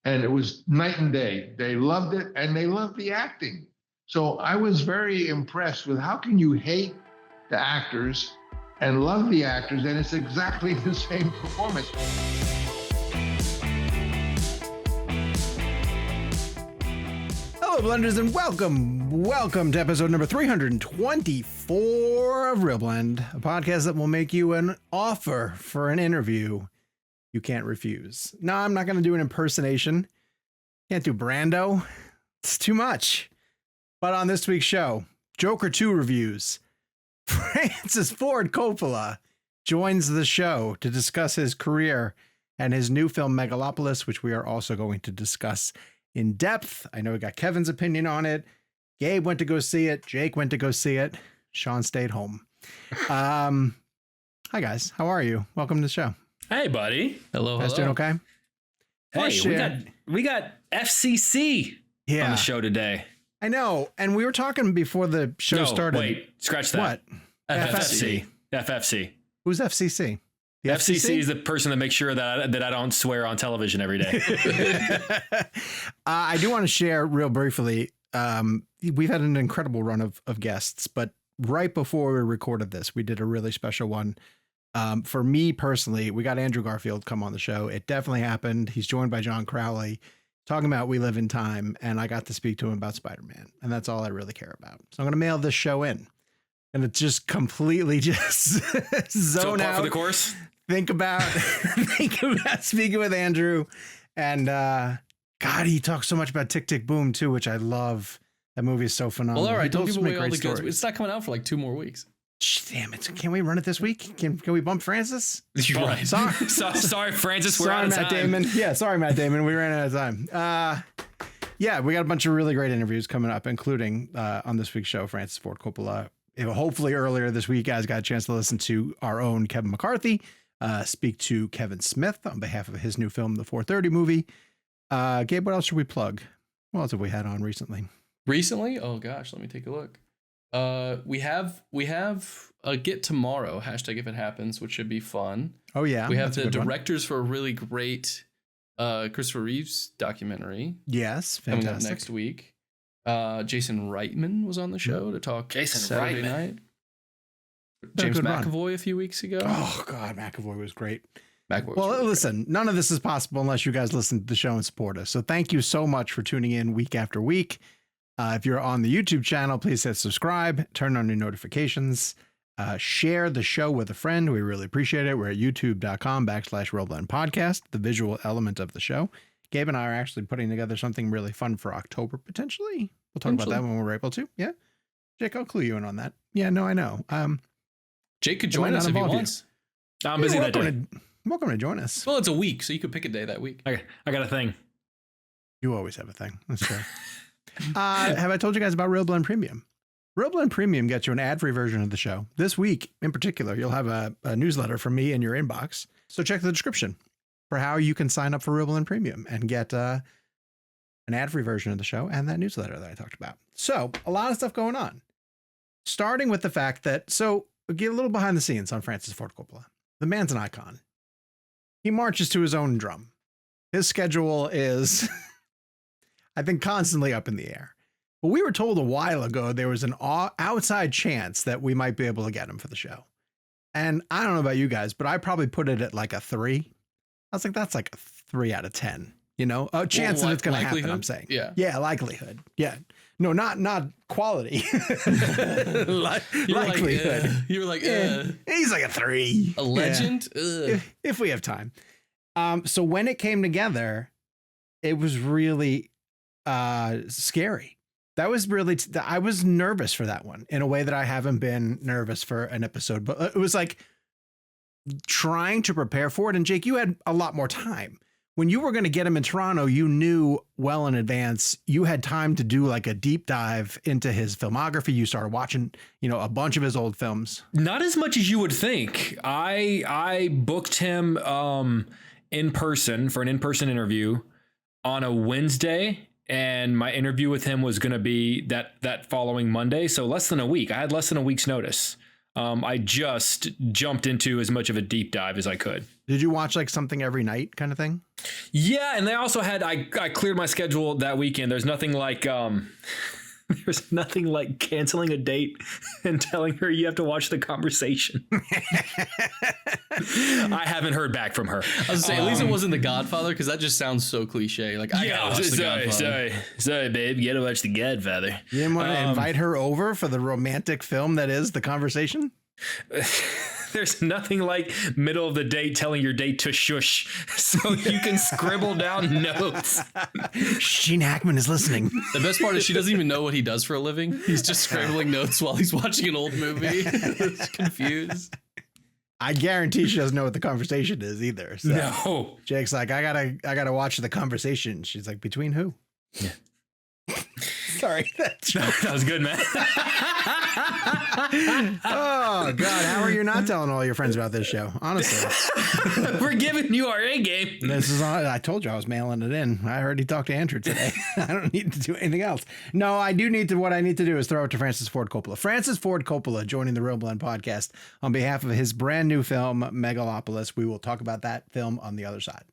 And it was night and day. They loved it, and they loved the acting. So I was very impressed with how can you hate the actors and love the actors, and it's exactly the same performance. Hello, Blenders, and welcome to episode number 324 of Real Blend, a podcast that will make you an offer for an interview you can't refuse. No, I'm not going to do an impersonation. Can't do Brando. It's too much. But on this week's show, Joker 2 reviews. Francis Ford Coppola joins the show to discuss his career and his new film Megalopolis, which we are also going to discuss in depth. I know we got Kevin's opinion on it. Gabe went to go see it. Jake went to go see it. Sean stayed home. Hi guys, how are you? Welcome to the show. Hey buddy. Hello. Guys doing okay? Hey, we got FCC on the show today. I know, and we were talking before the show started. Wait, scratch that. What? FFC. Who's FCC? The FCC is the person that makes sure that I don't swear on television every day. I do want to share real briefly. We've had an incredible run of guests, but right before we recorded this, we did a really special one. For me personally, we got Andrew Garfield come on the show. It definitely happened. He's joined by John Crowley talking about We Live in Time, and I got to speak to him about Spider-Man, and that's all I really care about. So I'm going to mail this show in, and it's just completely just zone out for the course. Think about speaking with Andrew, and God, he talks so much about Tick, Tick, Boom too, which I love. That movie is so phenomenal. Well, all right, don't give away all the stories. goods. It's not coming out for like 2 more weeks. Damn it! Can we run it this week? Can we bump Francis? You're right. Sorry, Francis. We're out of time. Matt Damon. Yeah, sorry, Matt Damon. We ran out of time. Yeah, we got a bunch of really great interviews coming up, including on this week's show, Francis Ford Coppola. Hopefully, earlier this week, guys got a chance to listen to our own Kevin McCarthy speak to Kevin Smith on behalf of his new film, The 4:30 Movie. Gabe, what else should we plug? What else have we had on recently? Recently? Oh gosh, let me take a look. We have a Get Tomorrow, hashtag if it happens, which should be fun. Oh yeah. We have the directors for a really great Christopher Reeves documentary. Yes, fantastic. fantastic. Coming up next week. Jason Reitman was on the show to talk Saturday night. James McAvoy a few weeks ago. Oh God, McAvoy was great. Really listen, none of this is possible unless you guys listen to the show and support us. So thank you so much for tuning in week after week. If you're on the YouTube channel, please hit subscribe, turn on your notifications, share the show with a friend. We really appreciate it. We're at youtube.com/RealBlendPodcast, the visual element of the show. Gabe and I are actually putting together something really fun for October, potentially. We'll talk about that when we're able to. Yeah. Jake, I'll clue you in on that. Yeah, no, I know. Jake could join us if he wants. I'm busy that day. Welcome to join us. Well, it's a week, so you could pick a day that week. I got a thing. You always have a thing. That's true. Have I told you guys about Real Blend Premium? Real Blend Premium gets you an ad-free version of the show. This week, in particular, you'll have a newsletter from me in your inbox. So check the description for how you can sign up for Real Blend Premium and get an ad-free version of the show and that newsletter that I talked about. So a lot of stuff going on. Starting with the fact that, so get a little behind the scenes on Francis Ford Coppola. The man's an icon. He marches to his own drum. His schedule is, I think, constantly up in the air. But we were told a while ago there was an outside chance that we might be able to get him for the show. And I don't know about you guys, but I probably put it at like a 3. I was like, that's like a 3 out of 10. You know, a chance that it's going to happen, I'm saying. Yeah, likelihood. Yeah. No, not quality. Likelihood. You were like, he's like a 3. A legend? Yeah. If we have time. So when it came together, it was really scary. That was really, I was nervous for that one in a way that I haven't been nervous for an episode, but it was like trying to prepare for it. And Jake, you had a lot more time. When you were going to get him in Toronto, you knew well in advance. You had time to do like a deep dive into his filmography. You started watching, a bunch of his old films. Not as much as you would think. I booked him in person for an in-person interview on a Wednesday, and my interview with him was going to be that following Monday. So less than a week. I had less than a week's notice. I just jumped into as much of a deep dive as I could. Did you watch like something every night kind of thing? Yeah, and they also had I cleared my schedule that weekend. There's nothing like canceling a date and telling her you have to watch The Conversation. I haven't heard back from her. I was saying, at least it wasn't The Godfather, because that just sounds so cliche. Like, I gotta watch The Godfather. Sorry, babe, you gotta watch The Godfather. You didn't want to invite her over for the romantic film that is The Conversation? There's nothing like middle of the day telling your date to shush so you can scribble down notes. Gene Hackman is listening. The best part is she doesn't even know what he does for a living. He's just scribbling notes while he's watching an old movie. He's confused. I guarantee she doesn't know what The Conversation is either. So no. Jake's like, I gotta watch The Conversation. She's like, between who? Yeah. Sorry. That was good, man. Oh God, how are you not telling all your friends about this show? Honestly, we're giving you our A game. This is all, I told you I was mailing it in. I already talked to Andrew today. I don't need to do anything else. No, I do need to. What I need to do is throw it to Francis Ford Coppola. Francis Ford Coppola joining the Real Blend podcast on behalf of his brand new film Megalopolis. We will talk about that film on the other side.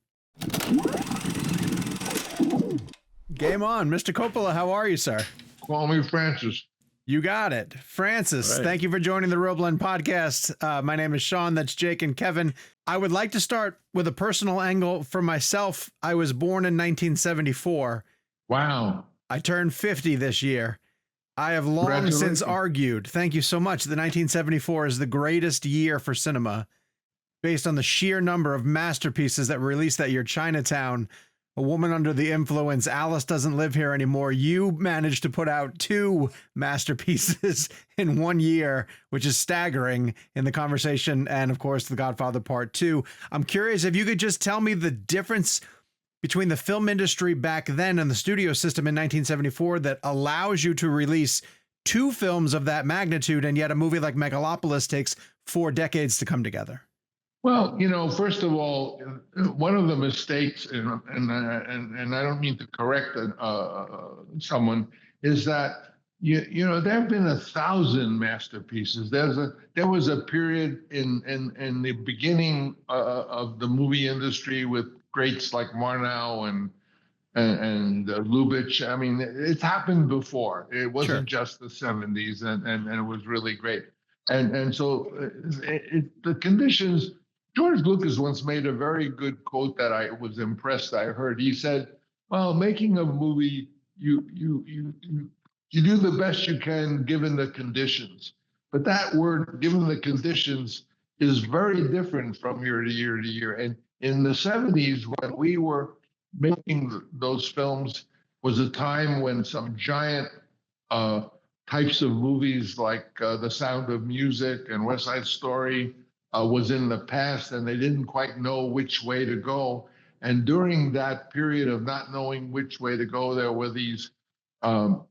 Game on, Mr. Coppola. How are you, sir? Call me Francis. You got it. Francis, right. Thank you for joining the Real Blend podcast. My name is Sean. That's Jake and Kevin. I would like to start with a personal angle for myself. I was born in 1974. Wow. I turned 50 this year. I have long since argued, thank you so much, that 1974 is the greatest year for cinema based on the sheer number of masterpieces that were released that year. Chinatown, A Woman Under the Influence, Alice Doesn't Live Here Anymore. You managed to put out 2 masterpieces in 1 year, which is staggering, in The Conversation and, of course, The Godfather Part II. I'm curious if you could just tell me the difference between the film industry back then and the studio system in 1974 that allows you to release 2 films of that magnitude, and yet a movie like Megalopolis takes 4 decades to come together. Well, first of all, one of the mistakes, and I don't mean to correct someone, is that there have been 1,000 masterpieces. There was a period in the beginning of the movie industry with greats like Murnau and Lubitsch. I mean, it's happened before. It wasn't just the 70s, and it was really great. And so the conditions. George Lucas once made a very good quote that I was impressed. I heard. He said, "Well, making a movie, you do the best you can given the conditions. But that word, given the conditions, is very different from year to year to year. And in the 70s, when we were making those films, was a time when some giant types of movies like The Sound of Music and West Side Story was in the past, and they didn't quite know which way to go. And during that period of not knowing which way to go, there were these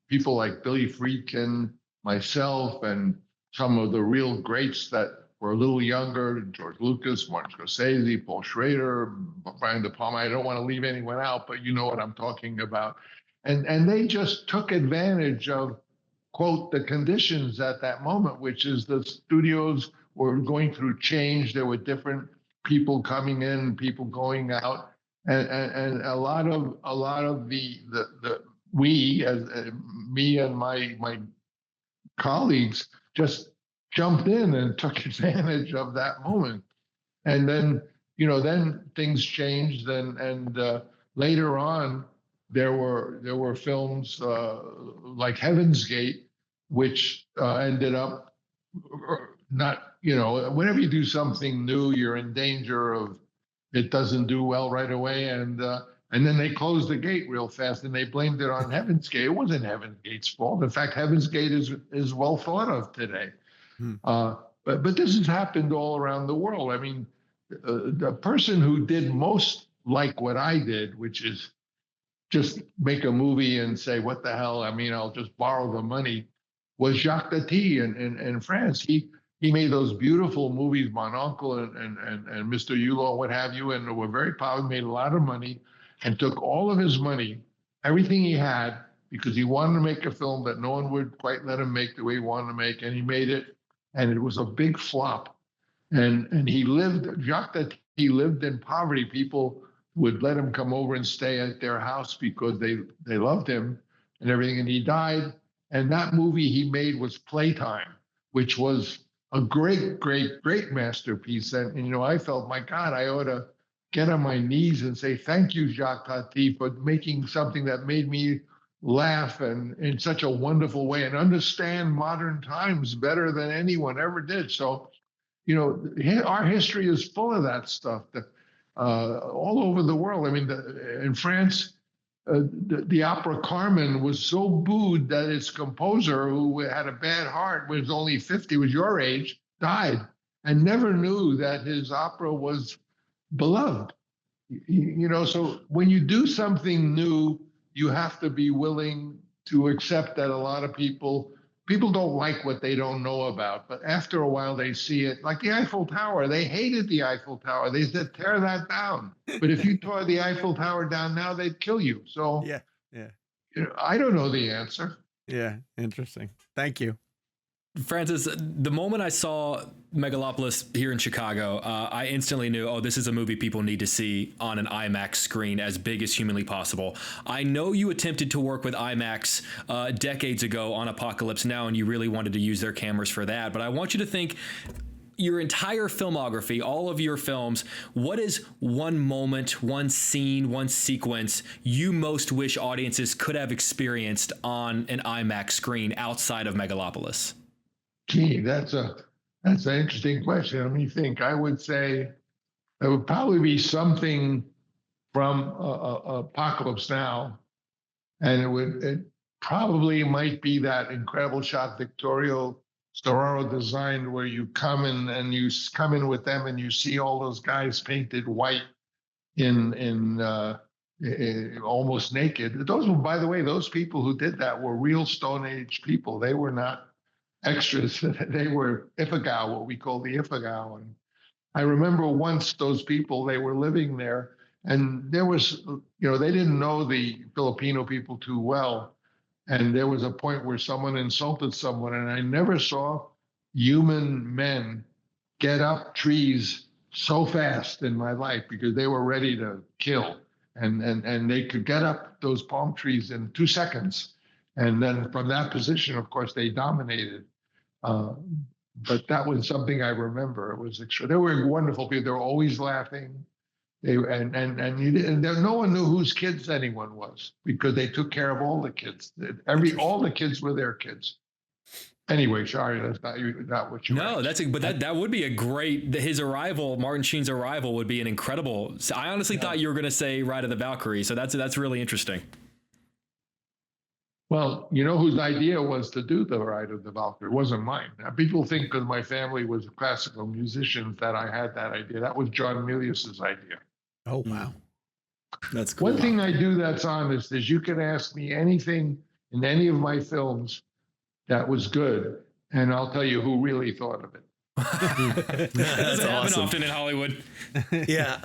people like Billy Friedkin, myself, and some of the real greats that were a little younger, George Lucas, Martin Scorsese, Paul Schrader, Brian De Palma. I don't want to leave anyone out, but you know what I'm talking about. And they just took advantage of, quote, the conditions at that moment, which is the studios were going through change. There were different people coming in, people going out, and a lot of the we, as me and my colleagues, just jumped in and took advantage of that moment. And then then things changed, and later on there were films like Heaven's Gate, which ended up not, whenever you do something new, you're in danger of it doesn't do well right away. And then they closed the gate real fast, and they blamed it on Heaven's Gate. It wasn't Heaven's Gate's fault. In fact, Heaven's Gate is well thought of today. But this has happened all around the world. I mean, the person who did most like what I did, which is just make a movie and say, what the hell? I mean, I'll just borrow the money, was Jacques Tati in France. He made those beautiful movies, Mon Oncle and Mr. Hulot, what have you, and were very popular, made a lot of money, and took all of his money, everything he had, because he wanted to make a film that no one would quite let him make the way he wanted to make, and he made it, and it was a big flop. And he lived, Jacques Tati he lived in poverty. People would let him come over and stay at their house because they loved him and everything. And he died. And that movie he made was Playtime, which was a great, great, great masterpiece. And you know, I felt, my God, I ought to get on my knees and say, thank you, Jacques Tati, for making something that made me laugh and in such a wonderful way and understand modern times better than anyone ever did. So, you know, our history is full of that stuff all over the world. I mean, in France, the opera Carmen was so booed that its composer, who had a bad heart, was only 50, was your age, died, and never knew that his opera was beloved. You know, so when you do something new, you have to be willing to accept that a lot of people don't like what they don't know about, but after a while they see it. Like the Eiffel Tower, they hated the Eiffel Tower. They said, tear that down. But if you tore the Eiffel Tower down now, they'd kill you. So yeah. You know, I don't know the answer. Yeah, interesting. Thank you. Francis, the moment I saw Megalopolis here in Chicago, I instantly knew, oh, this is a movie people need to see on an IMAX screen as big as humanly possible. I know you attempted to work with IMAX decades ago on Apocalypse Now, and you really wanted to use their cameras for that. But I want you to think your entire filmography, all of your films, what is one moment, one scene, one sequence you most wish audiences could have experienced on an IMAX screen outside of Megalopolis? Gee, that's an interesting question. Let me think. I would say it would probably be something from Apocalypse Now, and it probably might be that incredible shot Victorio Storaro designed, where you come in and you come in with them and you see all those guys painted white in almost naked. Those were, by the way, those people who did that were real Stone Age people. They were not extras. They were Ifugao, what we call the Ifugao. And I remember once those people, they were living there, and there was, you know, they didn't know the Filipino people too well. And there was a point where someone insulted someone, and I never saw human men get up trees so fast in my life, because they were ready to kill. And they could get up those palm trees in 2 seconds. And then from that position, of course, they dominated. But that was something I remember. It was extra. They were wonderful people. They were always laughing. No one knew whose kids anyone was, because they took care of all the kids. All the kids were their kids. Anyway, sorry, that's not what you. No, asked. That would be a great. His arrival, Martin Sheen's arrival, would be an incredible. I honestly thought you were going to say Ride of the Valkyrie, so that's really interesting. Well, you know whose idea was to do the Ride of the Valkyrie? It wasn't mine. Now, people think because my family was classical musicians that I had that idea. That was John Milius's idea. Oh, wow. That's cool. One thing I do that's honest is you can ask me anything in any of my films that was good, and I'll tell you who really thought of it. That's awesome. Happen often in Hollywood. Yeah.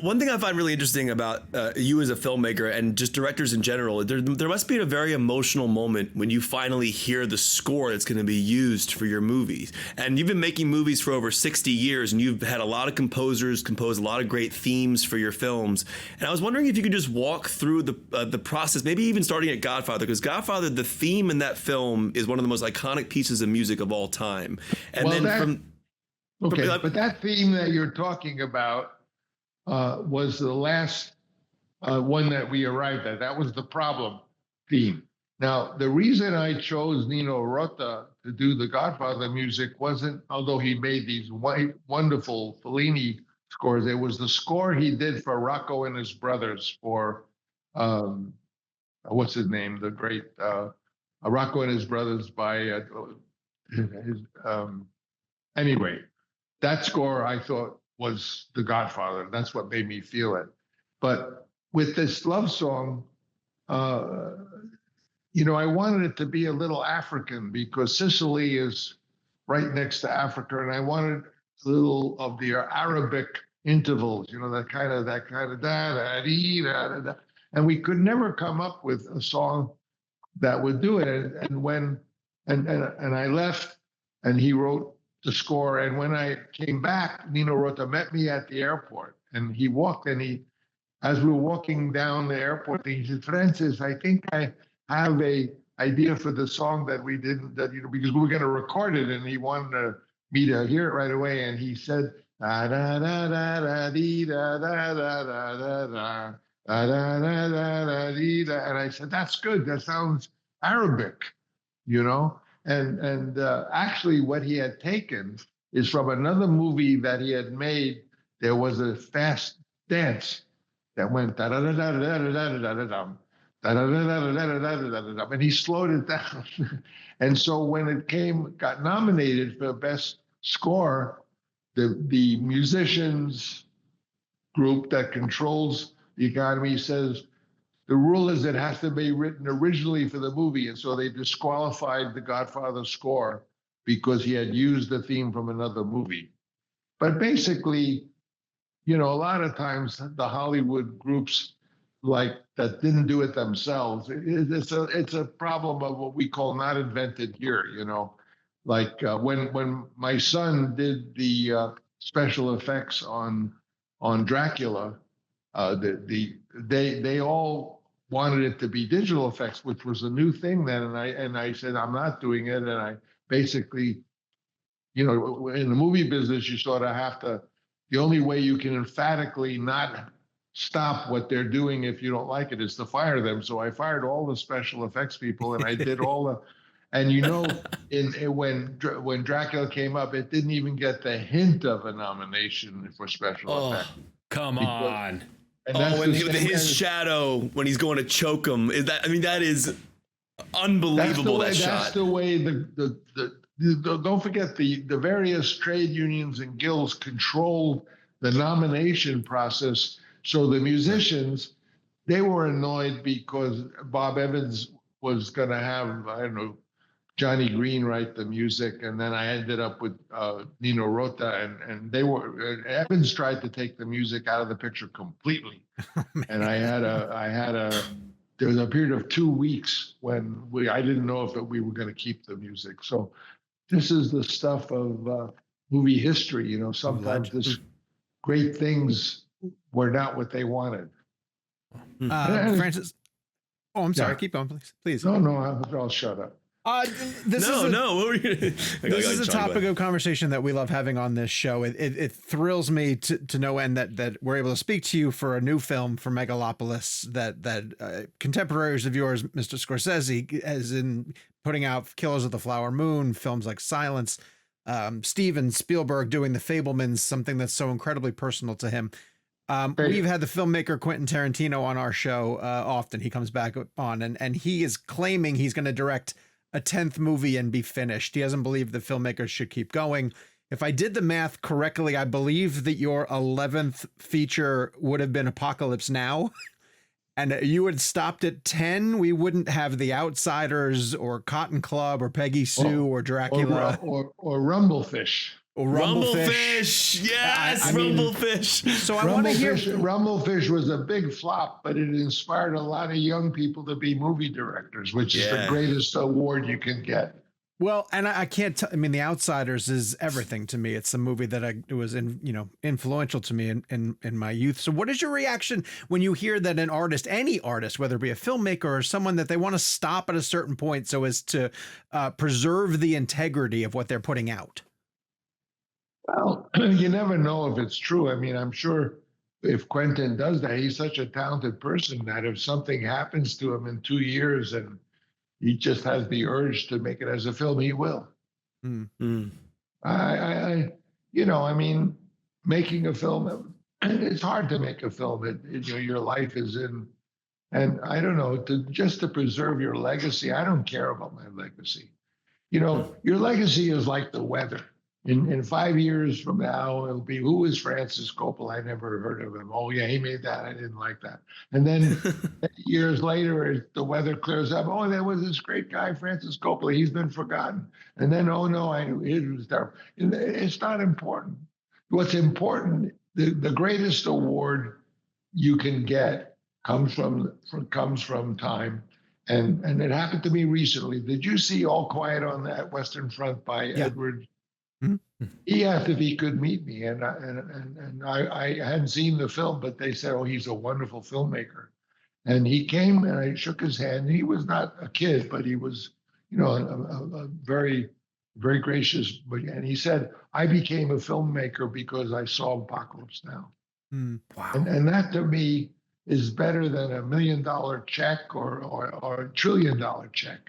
One thing I find really interesting about you as a filmmaker and just directors in general, there must be a very emotional moment when you finally hear the score that's going to be used for your movies. And you've been making movies for over 60 years, and you've had a lot of composers compose a lot of great themes for your films. And I was wondering if you could just walk through the process, maybe even starting at Godfather, because Godfather, the theme in that film is one of the most iconic pieces of music of all time. And but that theme that you're talking about was the last one that we arrived at. That was the problem theme. Now, the reason I chose Nino Rota to do the Godfather music wasn't, although he made these wonderful Fellini scores, it was the score he did for Rocco and His Brothers for, what's his name? The great Rocco and His Brothers by anyway, that score I thought was the Godfather. That's what made me feel it. But with this love song, you know, I wanted it to be a little African, because Sicily is right next to Africa, and I wanted a little of the Arabic intervals, you know, that kind of da da da dee da da da. And we could never come up with a song that would do it. And when I left, and he wrote the score. And when I came back, Nino Rota met me at the airport, and he walked, and as we were walking down the airport, he said, "Francis, I think I have a idea for the song that we did, because we were going to record it," and he wanted me to hear it right away. And he said, da da da da da dee da da da da da da da da da da dee da. And I said, "That's good. That sounds Arabic, you know." And actually, what he had taken is from another movie that he had made. There was a fast dance that went da da da da da da da da da da. And he slowed it down. And so when it got nominated for best score, the musicians group that controls the Academy says the rule is it has to be written originally for the movie. And so they disqualified the Godfather score because he had used the theme from another movie. But basically, a lot of times the Hollywood groups that didn't do it themselves. It's a problem of what we call not invented here. When my son did the special effects on Dracula, they all wanted it to be digital effects, which was a new thing then. And I said, I'm not doing it. And I basically, in the movie business, you sort of have to. The only way you can emphatically not stop what they're doing if you don't like it is to fire them. So I fired all the special effects people, and I did all the. And when Dracula came up, it didn't even get the hint of a nomination for special effects. Come on! And his shadow when he's going to choke him that is unbelievable. That shot. That's the way don't forget the various trade unions and guilds controlled the nomination process. So the musicians, they were annoyed because Bob Evans was going to have, Johnny Green write the music, and then I ended up with Nino Rota, and Evans tried to take the music out of the picture completely, and there was a period of 2 weeks when I didn't know if we were going to keep the music. So this is the stuff of movie history. Sometimes this great things were not what they wanted. Francis, I'm sorry. Keep going, please. No, I'll shut up. This is a topic of conversation that we love having on this show. It thrills me to no end that we're able to speak to you for a new film for Megalopolis that contemporaries of yours, Mr. Scorsese, as in putting out Killers of the Flower Moon, films like Silence, Steven Spielberg doing The Fabelmans, something that's so incredibly personal to him. We've had the filmmaker Quentin Tarantino on our show often. He comes back on and he is claiming he's going to direct a 10th movie and be finished. He doesn't believe the filmmakers should keep going. If I did the math correctly, I believe that your 11th feature would have been Apocalypse Now. And you had stopped at 10. We wouldn't have The Outsiders or Cotton Club or Peggy Sue or Dracula. Or Rumblefish. Rumblefish, yes, Rumblefish. So I want to hear. Rumblefish was a big flop, but it inspired a lot of young people to be movie directors, which is the greatest award you can get. Well, and I can't. The Outsiders is everything to me. It's a movie that was influential to me in my youth. So, what is your reaction when you hear that an artist, any artist, whether it be a filmmaker or someone, that they want to stop at a certain point so as to preserve the integrity of what they're putting out? Well, you never know if it's true. I'm sure if Quentin does that, he's such a talented person that if something happens to him in 2 years and he just has the urge to make it as a film, he will. Making a film, it's hard to make a film. Your life is in, and I don't know, to preserve your legacy. I don't care about my legacy. Your legacy is like the weather. In 5 years from now, it'll be, who is Francis Coppola? I never heard of him. Oh, yeah, he made that. I didn't like that. And then years later, the weather clears up. Oh, there was this great guy, Francis Coppola. He's been forgotten. And then, oh, no, it was terrible. It's not important. What's important, the greatest award you can get comes from time. And it happened to me recently. Did you see All Quiet on that Western Front by Edward He asked if he could meet me, and I hadn't seen the film, but they said, "Oh, he's a wonderful filmmaker." And he came, and I shook his hand. He was not a kid, but he was, a very, very gracious. And he said, "I became a filmmaker because I saw Apocalypse Now." Wow. And that to me is better than $1 million check or $1 trillion check.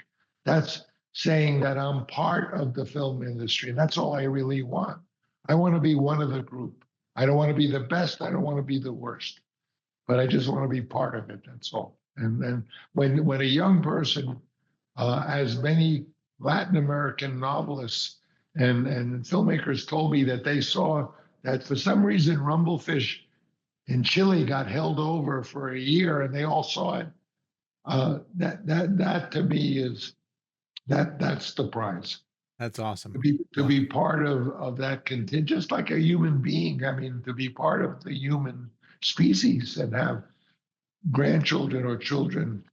That's saying that I'm part of the film industry. And that's all I really want. I want to be one of the group. I don't want to be the best. I don't want to be the worst. But I just want to be part of it. That's all. And when a young person, as many Latin American novelists and filmmakers told me that they saw that for some reason Rumblefish in Chile got held over for a year and they all saw it. That to me is that's the prize. That's awesome. To be part of that contingent, just like a human being. I mean, to be part of the human species and have grandchildren or children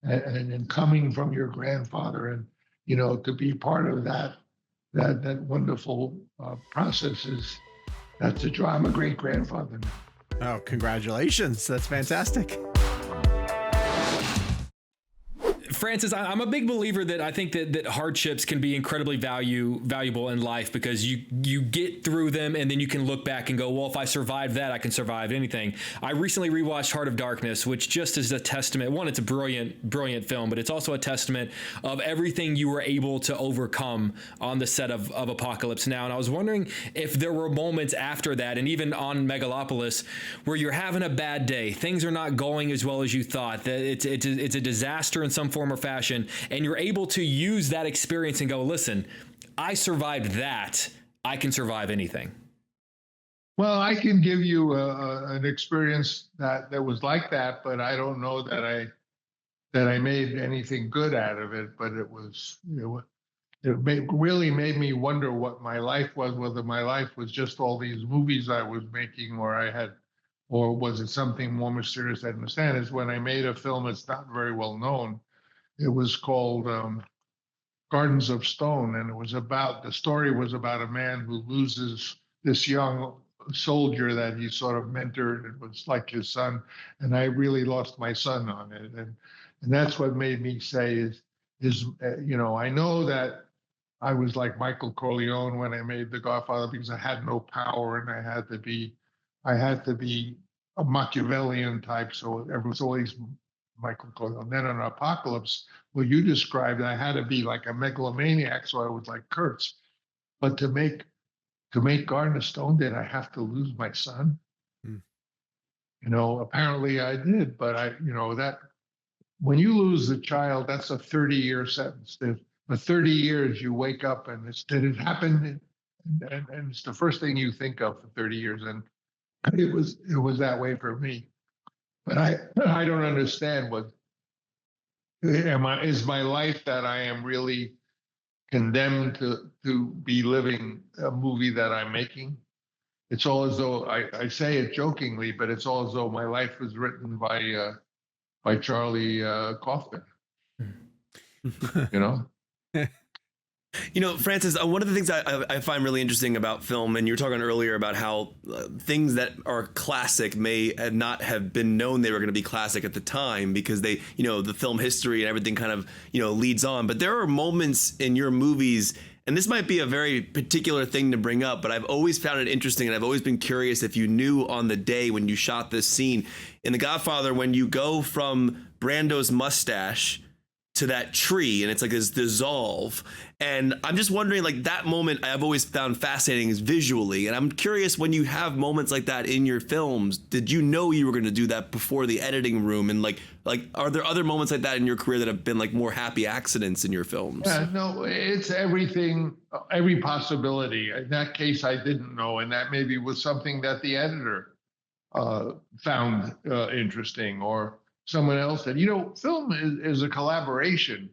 and coming from your grandfather and, to be part of that wonderful process that's a joy. I'm a great grandfather now. Oh, congratulations. That's fantastic. Francis, I'm a big believer that I think that hardships can be incredibly valuable in life because you get through them and then you can look back and go, well, if I survived that, I can survive anything. I recently rewatched Heart of Darkness, which just is a testament. One, it's a brilliant film, but it's also a testament of everything you were able to overcome on the set of Apocalypse Now. And I was wondering if there were moments after that, and even on Megalopolis, where you're having a bad day, things are not going as well as you thought, that it's a disaster in some form or fashion, and you're able to use that experience and go, listen, I survived that. I can survive anything. Well, I can give you an experience that was like that, but I don't know that I made anything good out of it. But it really made me wonder what my life was, whether my life was just all these movies I was making, or was it something more mysterious I didn't understand. Is when I made a film that's not very well known. It was called Gardens of Stone, and the story was about a man who loses this young soldier that he sort of mentored. It was like his son, and I really lost my son on it, and that's what made me say I know that I was like Michael Corleone when I made The Godfather because I had no power and I had to be a Machiavellian type, so there was always Michael Corleone. Then on Apocalypse, well, you described I had to be like a megalomaniac, so I was like Kurtz. But to make Garden of Stone, did I have to lose my son? Apparently I did. But that when you lose a child, that's a 30-year sentence. For 30 years, you wake up and did it happen? And it's the first thing you think of for 30 years. And it was that way for me. But I don't understand is my life that I am really condemned to be living a movie that I'm making? It's all as though I say it jokingly, but it's all as though my life was written by Charlie Kaufman. Francis, one of the things I find really interesting about film, and you were talking earlier about how things that are classic may not have been known they were going to be classic at the time because they, the film history and everything kind of, leads on. But there are moments in your movies, and this might be a very particular thing to bring up, but I've always found it interesting, and I've always been curious if you knew on the day when you shot this scene in The Godfather, when you go from Brando's mustache to that tree and it's like this dissolve. And I'm just wondering, like, that moment I've always found fascinating is visually. And I'm curious, when you have moments like that in your films, did you know you were going to do that before the editing room? And like, are there other moments like that in your career that have been like more happy accidents in your films? No, it's everything, every possibility. In that case, I didn't know. And that maybe was something that the editor found interesting, or someone else said. Film is a collaboration.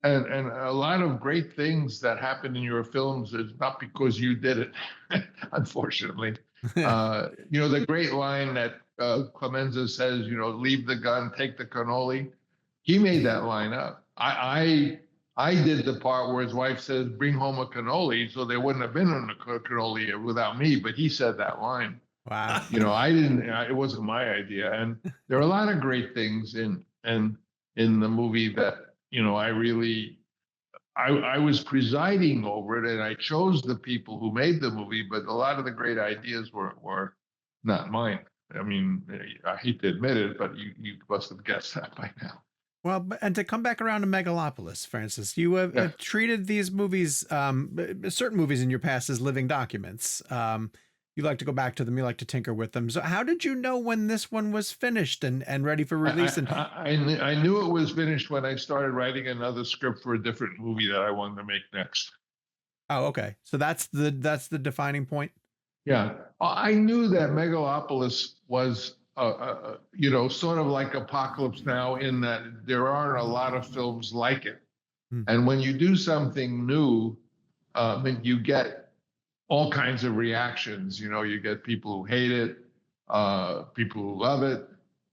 And a lot of great things that happen in your films is not because you did it, unfortunately. The great line that Clemenza says, leave the gun, take the cannoli. He made that line up. I I did the part where his wife says, "Bring home a cannoli," so there wouldn't have been a cannoli without me. But he said that line. Wow. I didn't. It wasn't my idea. And there are a lot of great things in the movie that I was presiding over it, and I chose the people who made the movie. But a lot of the great ideas were not mine. I mean, I hate to admit it, but you must have guessed that by now. Well, and to come back around to Megalopolis, Francis, you have treated these movies, certain movies in your past, as living documents. You like to go back to them. You like to tinker with them. So how did you know when this one was finished and ready for release? I knew it was finished when I started writing another script for a different movie that I wanted to make next. Oh, okay. So that's the defining point. Yeah. I knew that Megalopolis was sort of like Apocalypse Now, in that there aren't a lot of films like it. And when you do something new, you get all kinds of reactions. You get people who hate it, people who love it,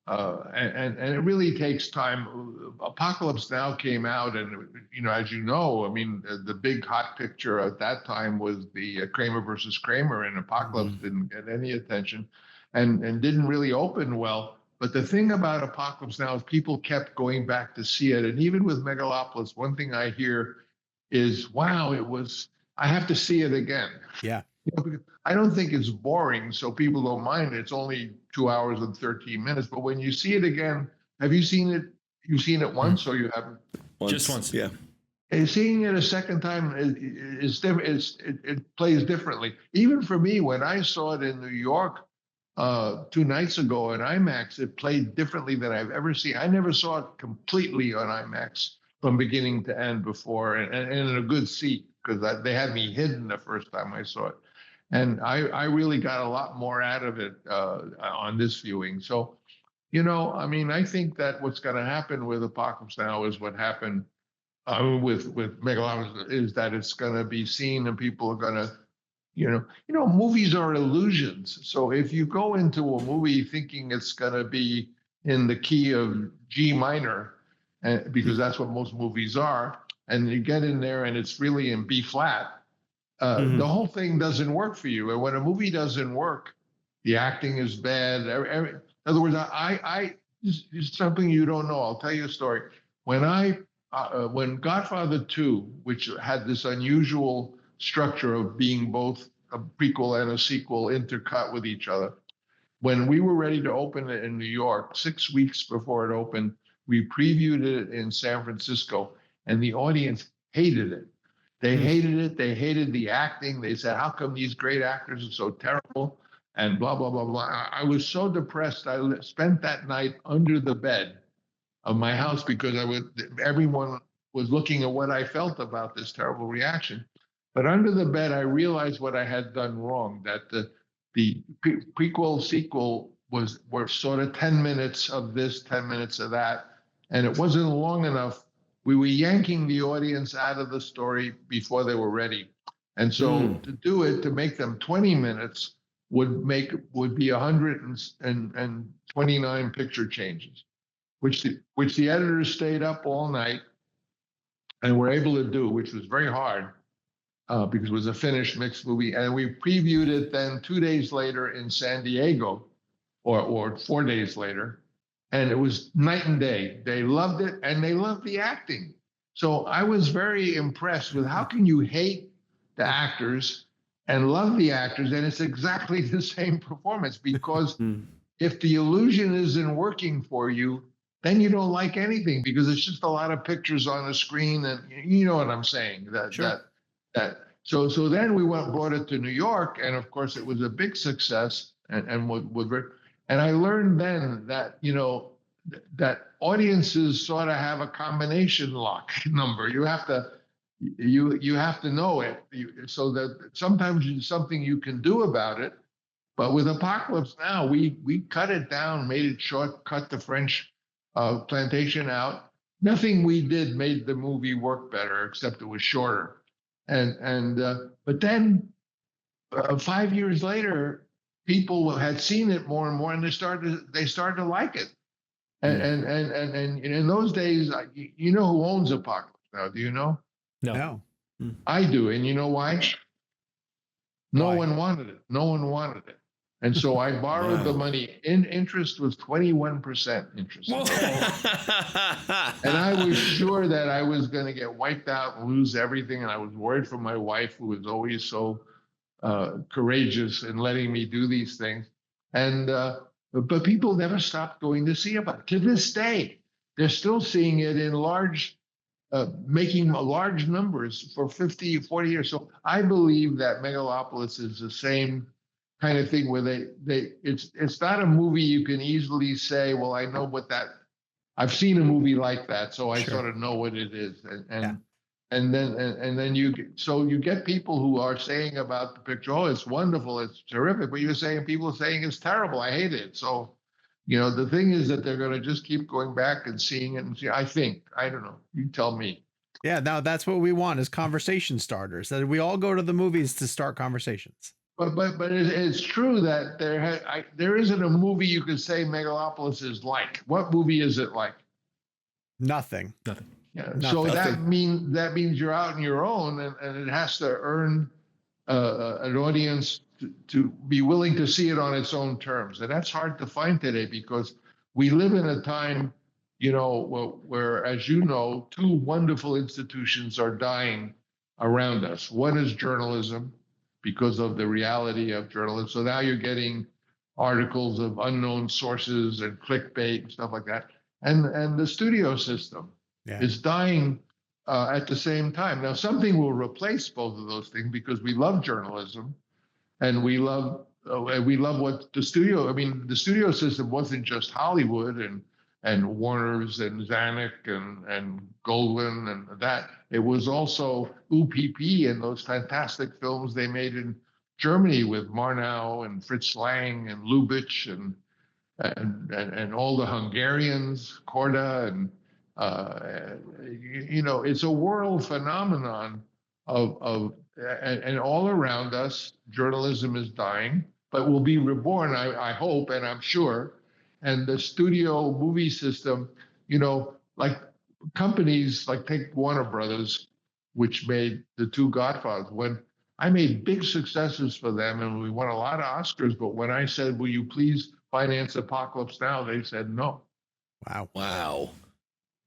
and it really takes time. Apocalypse Now came out, and as you know, I mean, the big hot picture at that time was the Kramer versus Kramer, and Apocalypse didn't get any attention, and didn't really open well. But the thing about Apocalypse Now is people kept going back to see it, and even with Megalopolis, one thing I hear is, "Wow, I have to see it again." Yeah. Because I don't think it's boring, so people don't mind it. It's only 2 hours and 13 minutes. But when you see it again, have you seen it? You've seen it once, or you haven't? Just once, yeah. And seeing it a second time is different. It plays differently. Even for me, when I saw it in New York 2 nights ago in IMAX, it played differently than I've ever seen. I never saw it completely on IMAX from beginning to end before, and in a good seat, because they had me hidden the first time I saw it. And I really got a lot more out of it on this viewing. So, I mean, I think that what's going to happen with Apocalypse Now is what happened with Megalopolis, is that it's going to be seen and people are going to, movies are illusions. So if you go into a movie thinking it's going to be in the key of G minor, because that's what most movies are, and you get in there and it's really in B flat, the whole thing doesn't work for you. And when a movie doesn't work, the acting is bad. In other words, it's something you don't know. I'll tell you a story. When Godfather II, which had this unusual structure of being both a prequel and a sequel intercut with each other, when we were ready to open it in New York, 6 weeks before it opened, we previewed it in San Francisco, and the audience hated it. They hated it. They hated the acting. They said, "How come these great actors are so terrible?" And blah, blah, blah, blah. I was so depressed. I spent that night under the bed of my house because everyone was looking at what I felt about this terrible reaction. But under the bed, I realized what I had done wrong, that the prequel sequel were sort of 10 minutes of this, 10 minutes of that. And it wasn't long enough. We were yanking the audience out of the story before they were ready. And so to make them 20 minutes would be 129 picture changes, which the editors stayed up all night and were able to do, which was very hard because it was a finished mixed movie. And we previewed it then 2 days later in San Diego, or 4 days later. And it was night and day. They loved it, and they loved the acting. So I was very impressed with how can you hate the actors and love the actors, and it's exactly the same performance, because if the illusion isn't working for you, then you don't like anything, because it's just a lot of pictures on the screen, and you know what I'm saying. So then we brought it to New York, and of course it was a big success, and I learned then that, that audiences sort of have a combination lock number. You have to know it, so that sometimes it's something you can do about it. But with Apocalypse Now, we cut it down, made it short, cut the French plantation out. Nothing we did made the movie work better, except it was shorter. But then 5 years later, people had seen it more and more, and they started to like it. And in those days, you know who owns Apocalypse now. Do you know? No. I do. And you know why? No one wanted it. No one wanted it. And so I borrowed the money. Interest was 21% interest. And I was sure that I was going to get wiped out and lose everything. And I was worried for my wife, who was always so courageous in letting me do these things. And but people never stopped going to see it. To this day, they're still seeing it in making large numbers for 50, 40 years. So I believe that Megalopolis is the same kind of thing where it's not a movie you can easily say, well, I know what that, I've seen a movie like that, so I sort of know what it is. And then you get people who are saying about the picture, oh, it's wonderful, it's terrific, but people are saying it's terrible, I hate it. So, the thing is that they're going to just keep going back and seeing it and see. I don't know. You tell me. Yeah, now that's what we want is conversation starters. That we all go to the movies to start conversations. But it's true that there isn't a movie you could say Megalopolis is like. What movie is it like? Nothing. Yeah. So that means you're out on your own, and it has to earn an audience to be willing to see it on its own terms, and that's hard to find today because we live in a time, where, as you know, two wonderful institutions are dying around us. One is journalism, because of the reality of journalism. So now you're getting articles of unknown sources and clickbait and stuff like that. And the studio system is dying at the same time. Now, something will replace both of those things because we love journalism and we love what the studio system wasn't just Hollywood and Warner's and Zanuck and Goldwyn and that. It was also UPP and those fantastic films they made in Germany with Murnau and Fritz Lang and Lubitsch and all the Hungarians, Korda, and it's a world phenomenon and all around us, journalism is dying, but will be reborn, I hope, and I'm sure. And the studio movie system, like companies like take Warner Brothers, which made the two Godfathers. When I made big successes for them and we won a lot of Oscars, but when I said, will you please finance Apocalypse Now, they said no. Wow.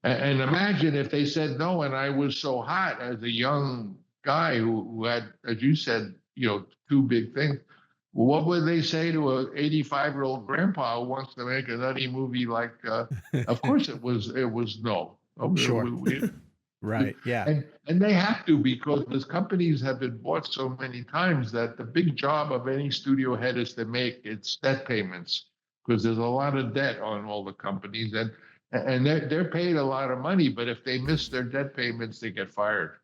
And imagine if they said no, and I was so hot as a young guy who had, as you said, two big things. What would they say to an 85-year-old grandpa who wants to make a nutty movie like? Of course, it was no. Sure. Right. Yeah. And they have to, because these companies have been bought so many times that the big job of any studio head is to make its debt payments, because there's a lot of debt on all the companies, and they're paid a lot of money, but if they miss their debt payments, they get fired.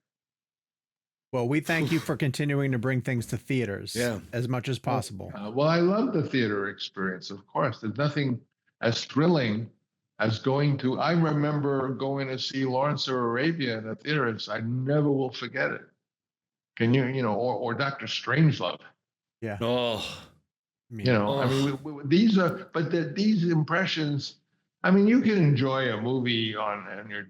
Well, we thank you for continuing to bring things to theaters as much as possible. Well, I love the theater experience, of course. There's nothing as thrilling as I remember going to see Lawrence of Arabia in a theater. I never will forget it. Can you, or Dr. Strangelove. Yeah. Oh. These impressions, you can enjoy a movie on your,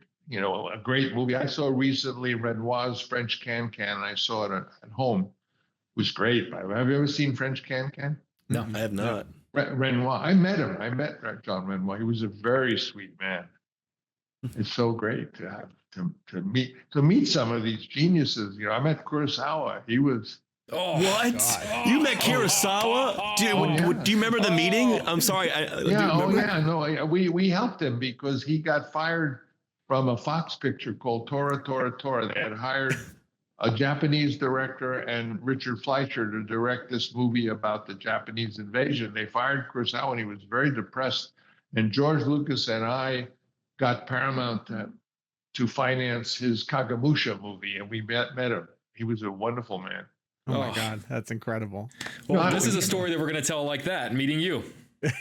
a great movie. I saw recently Renoir's French Can-Can, and I saw it at home. It was great. Have you ever seen French Can-Can? No, I have not. Renoir. I met him. I met John Renoir. He was a very sweet man. It's so great to have to meet some of these geniuses. I met Kurosawa. He was. Oh, what? God. You met Kurosawa? Do you remember the meeting? I'm sorry. No. We helped him because he got fired from a Fox picture called Tora, Tora, Tora. They had hired a Japanese director and Richard Fleischer to direct this movie about the Japanese invasion. They fired Kurosawa, and he was very depressed. And George Lucas and I got Paramount to finance his Kagemusha movie, and we met him. He was a wonderful man. Oh my God, that's incredible. Well, this is a story that we're going to tell like that, meeting you. I'm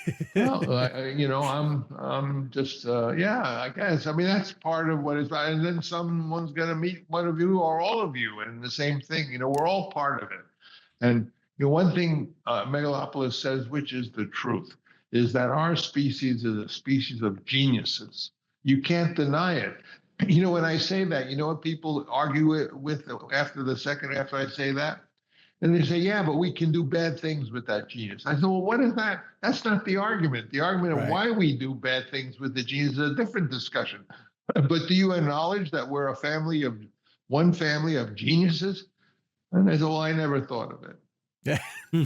just, I guess. That's part of what it's about. And then someone's going to meet one of you or all of you, and the same thing. We're all part of it. And one thing Megalopolis says, which is the truth, is that our species is a species of geniuses. You can't deny it. When I say that, you know what people argue with after I say that? And they say, yeah, but we can do bad things with that genius. I said, well, what is that? That's not the argument. The argument of why we do bad things with the genius is a different discussion. But do you acknowledge that we're one family of geniuses? And I said, well, I never thought of it. Yeah,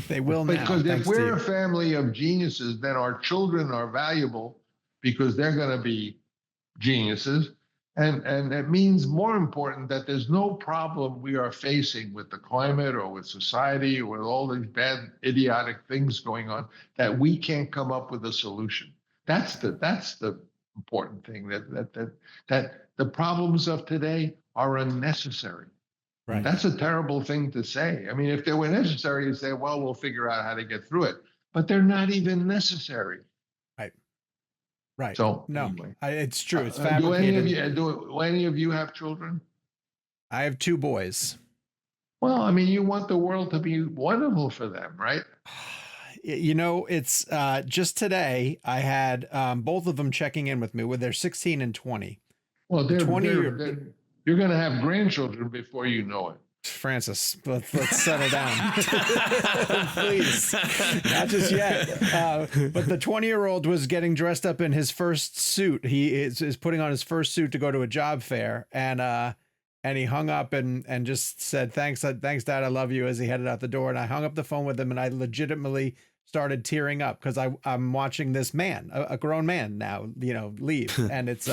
they will now. Because if we're a family of geniuses, then our children are valuable because they're going to be geniuses. And it means, more important, that there's no problem we are facing with the climate or with society or with all these bad, idiotic things going on that we can't come up with a solution. That's the important thing, that the problems of today are unnecessary. Right. That's a terrible thing to say. I mean, if they were necessary, you'd say, well, we'll figure out how to get through it. But they're not even necessary. Right. So no, anyway. It's true. It's fabricated. Do any of you have children? I have 2 boys. Well, I mean, you want the world to be wonderful for them, right? It's just today I had both of them checking in with me. They're 16 and 20. Well, you're going to have grandchildren before you know it. Francis, let's settle down. Please. Not just yet. But the 20-year-old was getting dressed up in his first suit. He is putting on his first suit to go to a job fair. And he hung up and just said, thanks, Dad, I love you, as he headed out the door. And I hung up the phone with him, and I legitimately started tearing up because I'm watching this man, a grown man now, leave. And it's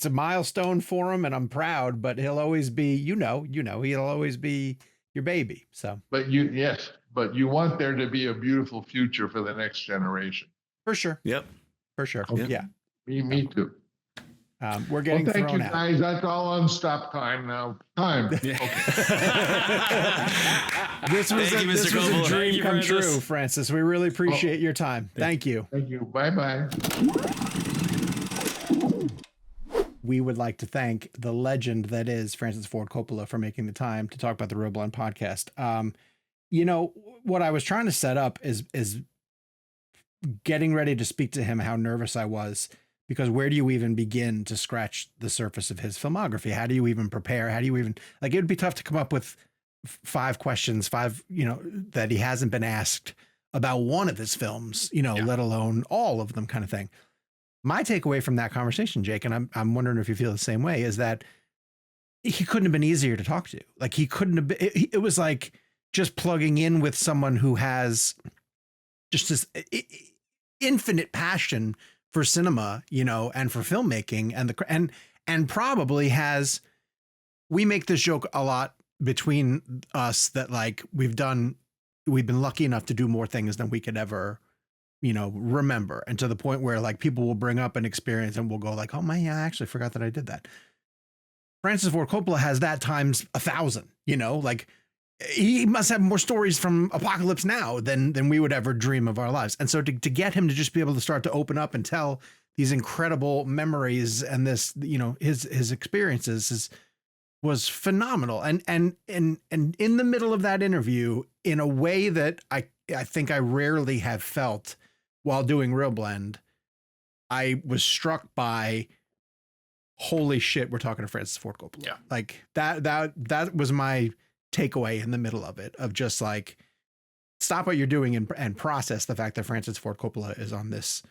a milestone for him, and I'm proud, but he'll always be, he'll always be your baby. So, but you want there to be a beautiful future for the next generation. For sure. Yep. For sure. Okay. Yeah. Me too. We're getting thank thrown you out. guys. That's all on stop time now. Time. Yeah. Okay. This was a dream come true, Francis. We really appreciate your time. Thank you. Thank you. Bye-bye. We would like to thank the legend that is Francis Ford Coppola for making the time to talk about the Real Blend podcast. What I was trying to set up is getting ready to speak to him, how nervous I was, because where do you even begin to scratch the surface of his filmography? How do you even prepare? How do you even, it would be tough to come up with 5 questions, that he hasn't been asked about one of his films, let alone all of them, kind of thing. My takeaway from that conversation, Jake, and I'm wondering if you feel the same way, is that he couldn't have been easier to talk to. Like, he couldn't have been, it was like just plugging in with someone who has just this infinite passion for cinema, and for filmmaking, and probably has, we make this joke a lot between us that we've been lucky enough to do more things than we could ever remember, and to the point where people will bring up an experience and we'll go oh man, yeah, I actually forgot that I did that. Francis Ford Coppola has that times 1,000, he must have more stories from Apocalypse Now than we would ever dream of our lives. And so to get him to just be able to start to open up and tell these incredible memories and this, his experiences was phenomenal. And in the middle of that interview, in a way that I think I rarely have felt while doing Real Blend, I was struck by, holy shit, we're talking to Francis Ford Coppola. Yeah. That was my takeaway in the middle of it, of just stop what you're doing and process the fact that Francis Ford Coppola is on this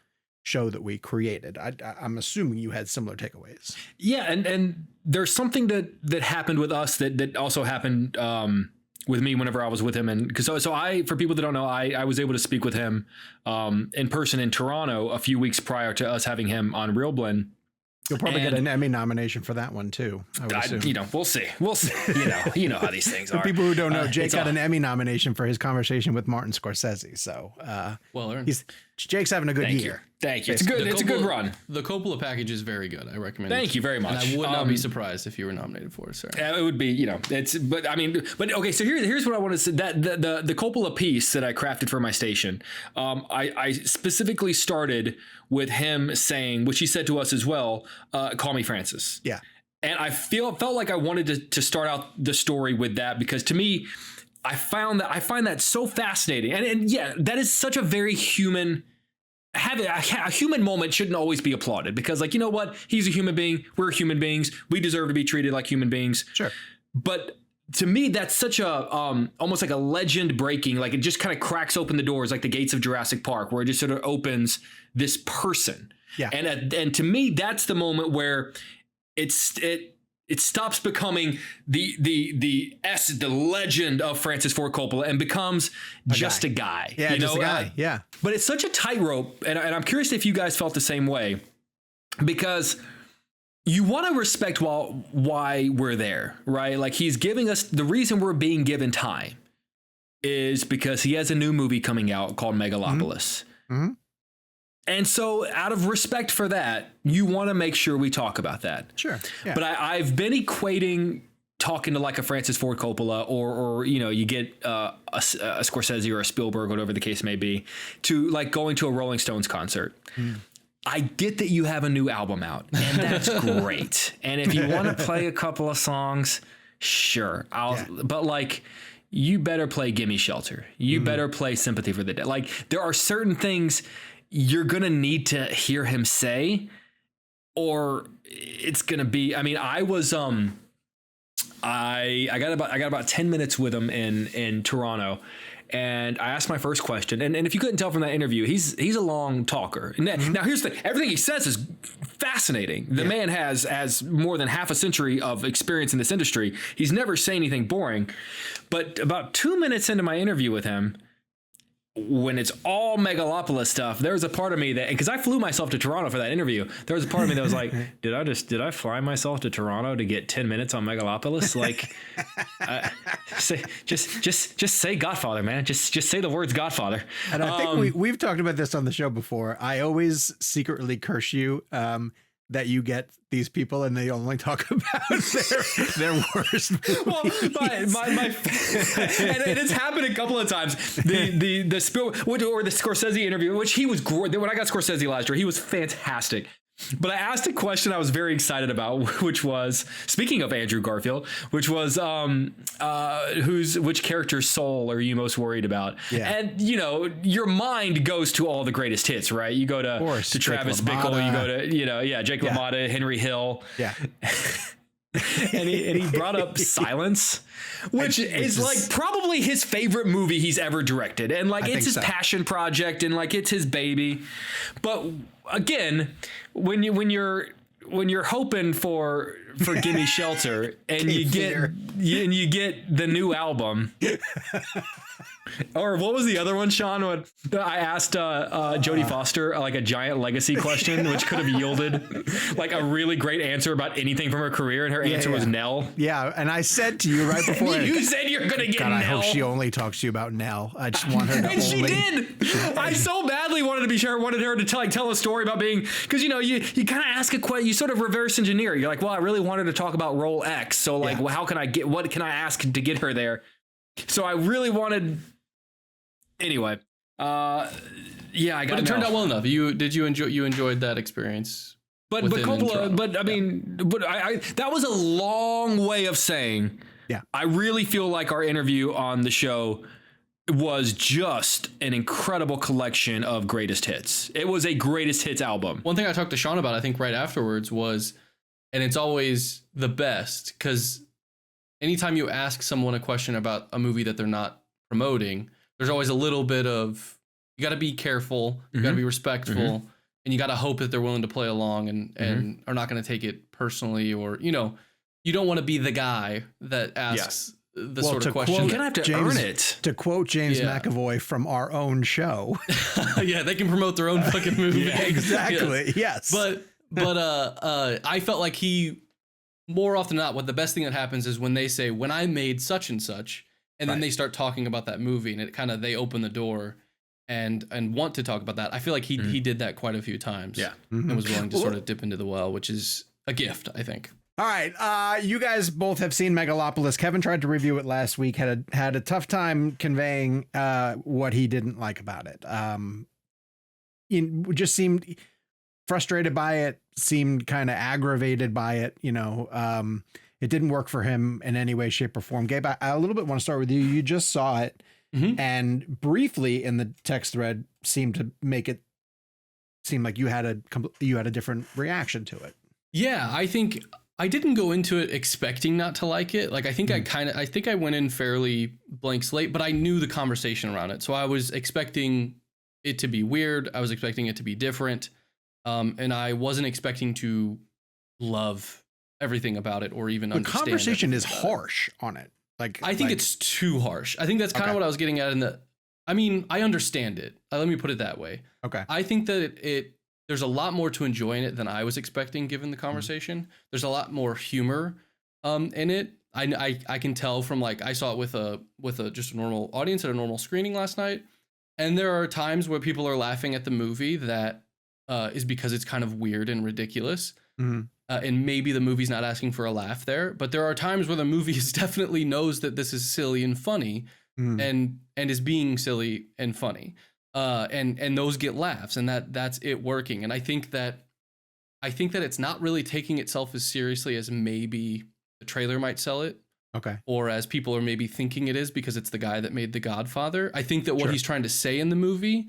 show that we created. I'm assuming you had similar takeaways. Yeah. And there's something that happened with us that also happened, with me whenever I was with him. And so I, for people that don't know, I was able to speak with him in person in Toronto a few weeks prior to us having him on Real Blend. You'll probably get an Emmy nomination for that one too, I would assume. We'll see. You know how these things are. For people who don't know, Jake got an Emmy nomination for his conversation with Martin Scorsese. So well earned. Jake's having a good year. Thank you. It's a good run. The Coppola package is very good. I recommend it. Thank you very much. And I would not be surprised if you were nominated for it, sir. It would be, but okay. So here's what I want to say. That the Coppola piece that I crafted for my station, I specifically started with him saying, which he said to us as well, call me Francis. Yeah. And I felt like I wanted to start out the story with that, because to me, I find that so fascinating. And yeah, that is such a very human having a human moment shouldn't always be applauded, because like, you know what? He's a human being. We're human beings. We deserve to be treated like human beings. Sure. But to me, that's such a almost like a legend breaking, like it just kind of cracks open the doors, like the gates of Jurassic Park, where it just sort of opens this person. Yeah. And to me, that's the moment where it stops becoming the legend of Francis Ford Coppola and becomes just a guy. Yeah, you just a guy. Yeah. But it's such a tightrope, and I'm curious if you guys felt the same way, because you want to respect why we're there, right? Like, he's giving us the reason we're being given time is because he has a new movie coming out called Megalopolis. Mm-hmm. And so out of respect for that, you want to make sure we talk about that. Sure. Yeah. But I've been equating talking to like a Francis Ford Coppola or you know, you get a Scorsese or a Spielberg, whatever the case may be, to like going to a Rolling Stones concert. I get that you have a new album out, and that's great. And if you want to play a couple of songs, sure. But like, you better play Gimme Shelter. You better play Sympathy for the Dead. Like, there are certain things you're going to need to hear him say, or it's going to be, I mean, I was, I got about 10 minutes with him in Toronto, and I asked my first question. And if you couldn't tell from that interview, he's a long talker. Now here's the thing. Everything he says is fascinating. The man has more than half a century of experience in this industry. He's never saying anything boring. But about 2 minutes into my interview with him, when it's all Megalopolis stuff, there was a part of me that, because I flew myself to Toronto for that interview, there was a part of me that was like, did I fly myself to Toronto to get 10 minutes on Megalopolis? Like, just say Godfather, man. Just say the words Godfather. And I think we've talked about this on the show before. I always secretly curse you that you get these people and they only talk about their worst movies. Well, my and it's happened a couple of times. The Spielberg or the Scorsese interview, which he was great. When I got Scorsese last year, he was fantastic. But I asked a question I was very excited about, which was, speaking of Andrew Garfield, which was which character's soul are you most worried about? Yeah. And you know, your mind goes to all the greatest hits, right? You go to Travis Bickle, you go to Jake LaMotta, Henry Hill. Yeah. and he brought up Silence, which is like probably his favorite movie he's ever directed, and like it's his passion project, and like it's his baby. But again, when you're hoping for Gimme Shelter and you get the new album. Or what was the other one, Sean? When I asked Jodie Foster like a giant legacy question, which could have yielded like a really great answer about anything from her career, and her answer was Nell. Yeah, and I said to you right before, you said you're gonna get Nell. I hope she only talks to you about Nell. I just want her to. And she did. I so badly wanted her to tell a story about being, because you kind of ask a question, you sort of reverse engineer. You're like, well, I really wanted to talk about role X, so like, well, what can I ask to get her there? So I really wanted. Anyway, I got. But it turned out well enough. You enjoyed that experience. But Coppola, but I mean, that was a long way of saying. Yeah, I really feel like our interview on the show was just an incredible collection of greatest hits. It was a greatest hits album. One thing I talked to Sean about, I think right afterwards, was, and it's always the best, because anytime you ask someone a question about a movie that they're not promoting, there's always a little bit of, you got to be careful, you got to be respectful, and you got to hope that they're willing to play along and are not going to take it personally, or, you don't want to be the guy that asks the sort of question. You're going to have to earn it. To quote James McAvoy from our own show. Yeah, they can promote their own fucking movie. Yeah, exactly. Yes. But I felt like he, more often than not, what the best thing that happens is when they say, when I made such and such, and then they start talking about that movie, and it kind of, they open the door and want to talk about that. I feel like he did that quite a few times. Yeah. And was willing to sort of dip into the well, which is a gift, I think. All right. You guys both have seen Megalopolis. Kevin tried to review it last week, had a tough time conveying what he didn't like about it. Just seemed frustrated by it, seemed kind of aggravated by it, It didn't work for him in any way, shape, or form. Gabe, I a little bit want to start with you. You just saw it and briefly in the text thread seemed to make it seemed like you had a different reaction to it. Yeah, I think I didn't go into it expecting not to like it. Like, I think I think I went in fairly blank slate, but I knew the conversation around it. So I was expecting it to be weird. I was expecting it to be different. And I wasn't expecting to love everything about it or even understand. The conversation is harsh on it. Like, I think it's too harsh. I think that's kind of what I was getting at I mean, I understand it. Let me put it that way. Okay. I think that there's a lot more to enjoy in it than I was expecting, given the conversation. There's a lot more humor in it. I can tell from, like, I saw it with a just a normal audience at a normal screening last night, and there are times where people are laughing at the movie that is because it's kind of weird and ridiculous. Mm-hmm. And maybe the movie's not asking for a laugh there, but there are times where the movie definitely knows that this is silly and funny, and is being silly and funny. And those get laughs, and that's it working. And I think that it's not really taking itself as seriously as maybe the trailer might sell it. Okay. Or as people are maybe thinking it is, because it's the guy that made The Godfather. I think that what he's trying to say in the movie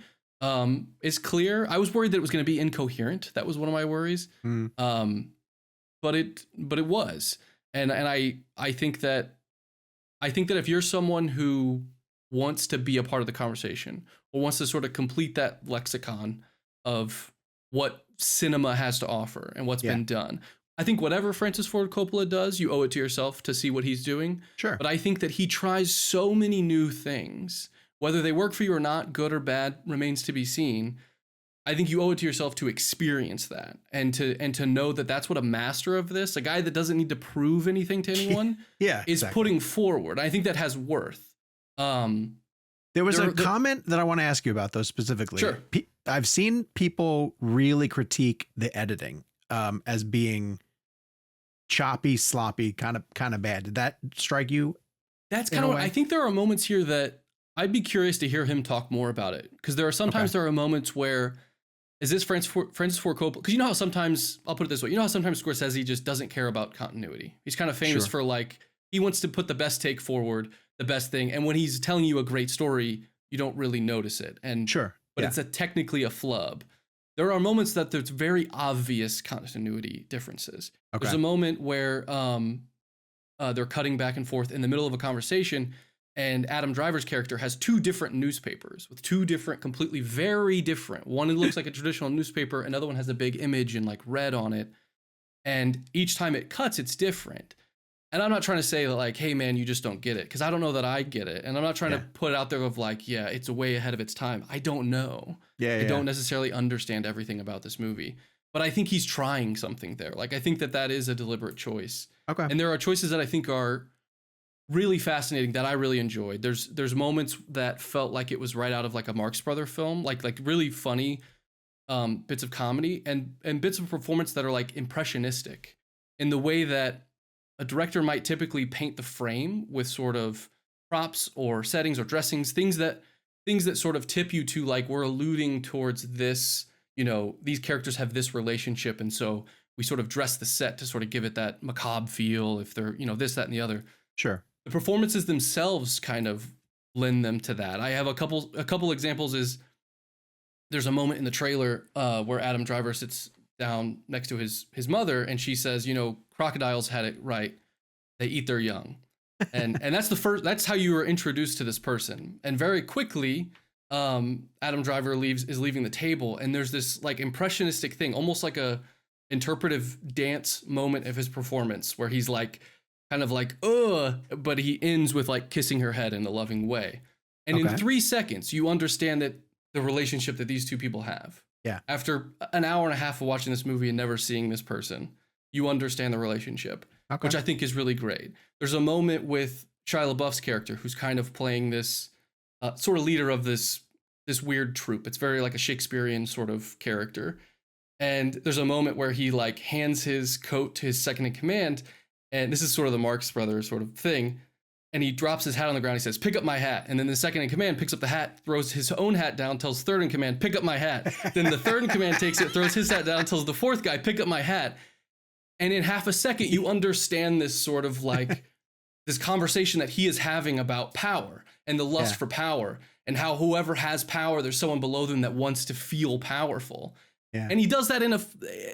is clear. I was worried that it was going to be incoherent. That was one of my worries. But it was. And I think that if you're someone who wants to be a part of the conversation or wants to sort of complete that lexicon of what cinema has to offer and what's been done, I think whatever Francis Ford Coppola does, you owe it to yourself to see what he's doing. Sure. But I think that he tries so many new things, whether they work for you or not, good or bad, remains to be seen. I think you owe it to yourself to experience that and to know that that's what a master of this, a guy that doesn't need to prove anything to anyone, is putting forward. I think that has worth. There was a comment that I want to ask you about, though, specifically. Sure. I've seen people really critique the editing as being choppy, sloppy, kind of bad. Did that strike you? That's kind of what I think. There are moments here that I'd be curious to hear him talk more about it, because there are sometimes there are moments where, is this Francis Ford Coppola? Because you know how sometimes, I'll put it this way, you know how sometimes Scorsese just doesn't care about continuity. He's kind of famous for, like, he wants to put the best take forward, the best thing, and when he's telling you a great story, you don't really notice it. And but it's technically a flub. There are moments that there's very obvious continuity differences. There's a moment where they're cutting back and forth in the middle of a conversation, and Adam Driver's character has two different newspapers with two different, completely very different. One looks like a traditional newspaper, another one has a big image and, like, red on it. And each time it cuts, it's different. And I'm not trying to say that, like, hey man, you just don't get it, because I don't know that I get it. And I'm not trying to put it out there of, like, yeah, it's way ahead of its time. I don't know. I don't necessarily understand everything about this movie, but I think he's trying something there. Like, I think that is a deliberate choice. And there are choices that I think are really fascinating that I really enjoyed. There's moments that felt like it was right out of, like, a Marx Brothers film, like really funny bits of comedy and bits of performance that are, like, impressionistic in the way that a director might typically paint the frame with sort of props or settings or dressings, things that sort of tip you to, like, we're alluding towards this, you know, these characters have this relationship, and so we sort of dress the set to sort of give it that macabre feel if they're, you know, this, that, and the other. Sure. The performances themselves kind of lend them to that. I have a couple examples. Is there's a moment in the trailer where Adam Driver sits down next to his mother, and she says, you know, crocodiles had it right. They eat their young. And that's how you were introduced to this person. And very quickly, Adam Driver is leaving the table, and there's this, like, impressionistic thing, almost like a interpretive dance moment of his performance where he's, like, kind of like, but he ends with, like, kissing her head in a loving way. And in 3 seconds, you understand that the relationship that these two people have. Yeah. After an hour and a half of watching this movie and never seeing this person, you understand the relationship, which I think is really great. There's a moment with Shia LaBeouf's character who's kind of playing this sort of leader of this weird troupe. It's very like a Shakespearean sort of character. And there's a moment where he, like, hands his coat to his second in command, and this is sort of the Marx Brothers sort of thing. And he drops his hat on the ground. He says, pick up my hat. And then the second in command picks up the hat, throws his own hat down, tells third in command, pick up my hat. Then the third in command takes it, throws his hat down, tells the fourth guy, pick up my hat. And in half a second, you understand this sort of, like, this conversation that he is having about power and the lust for power, and how whoever has power, there's someone below them that wants to feel powerful. Yeah. And he does that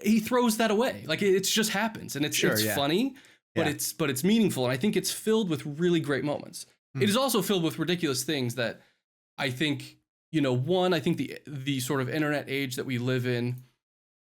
he throws that away. Like it just happens, and it's funny, but it's meaningful. And I think it's filled with really great moments. It is also filled with ridiculous things that I think, I think the sort of internet age that we live in,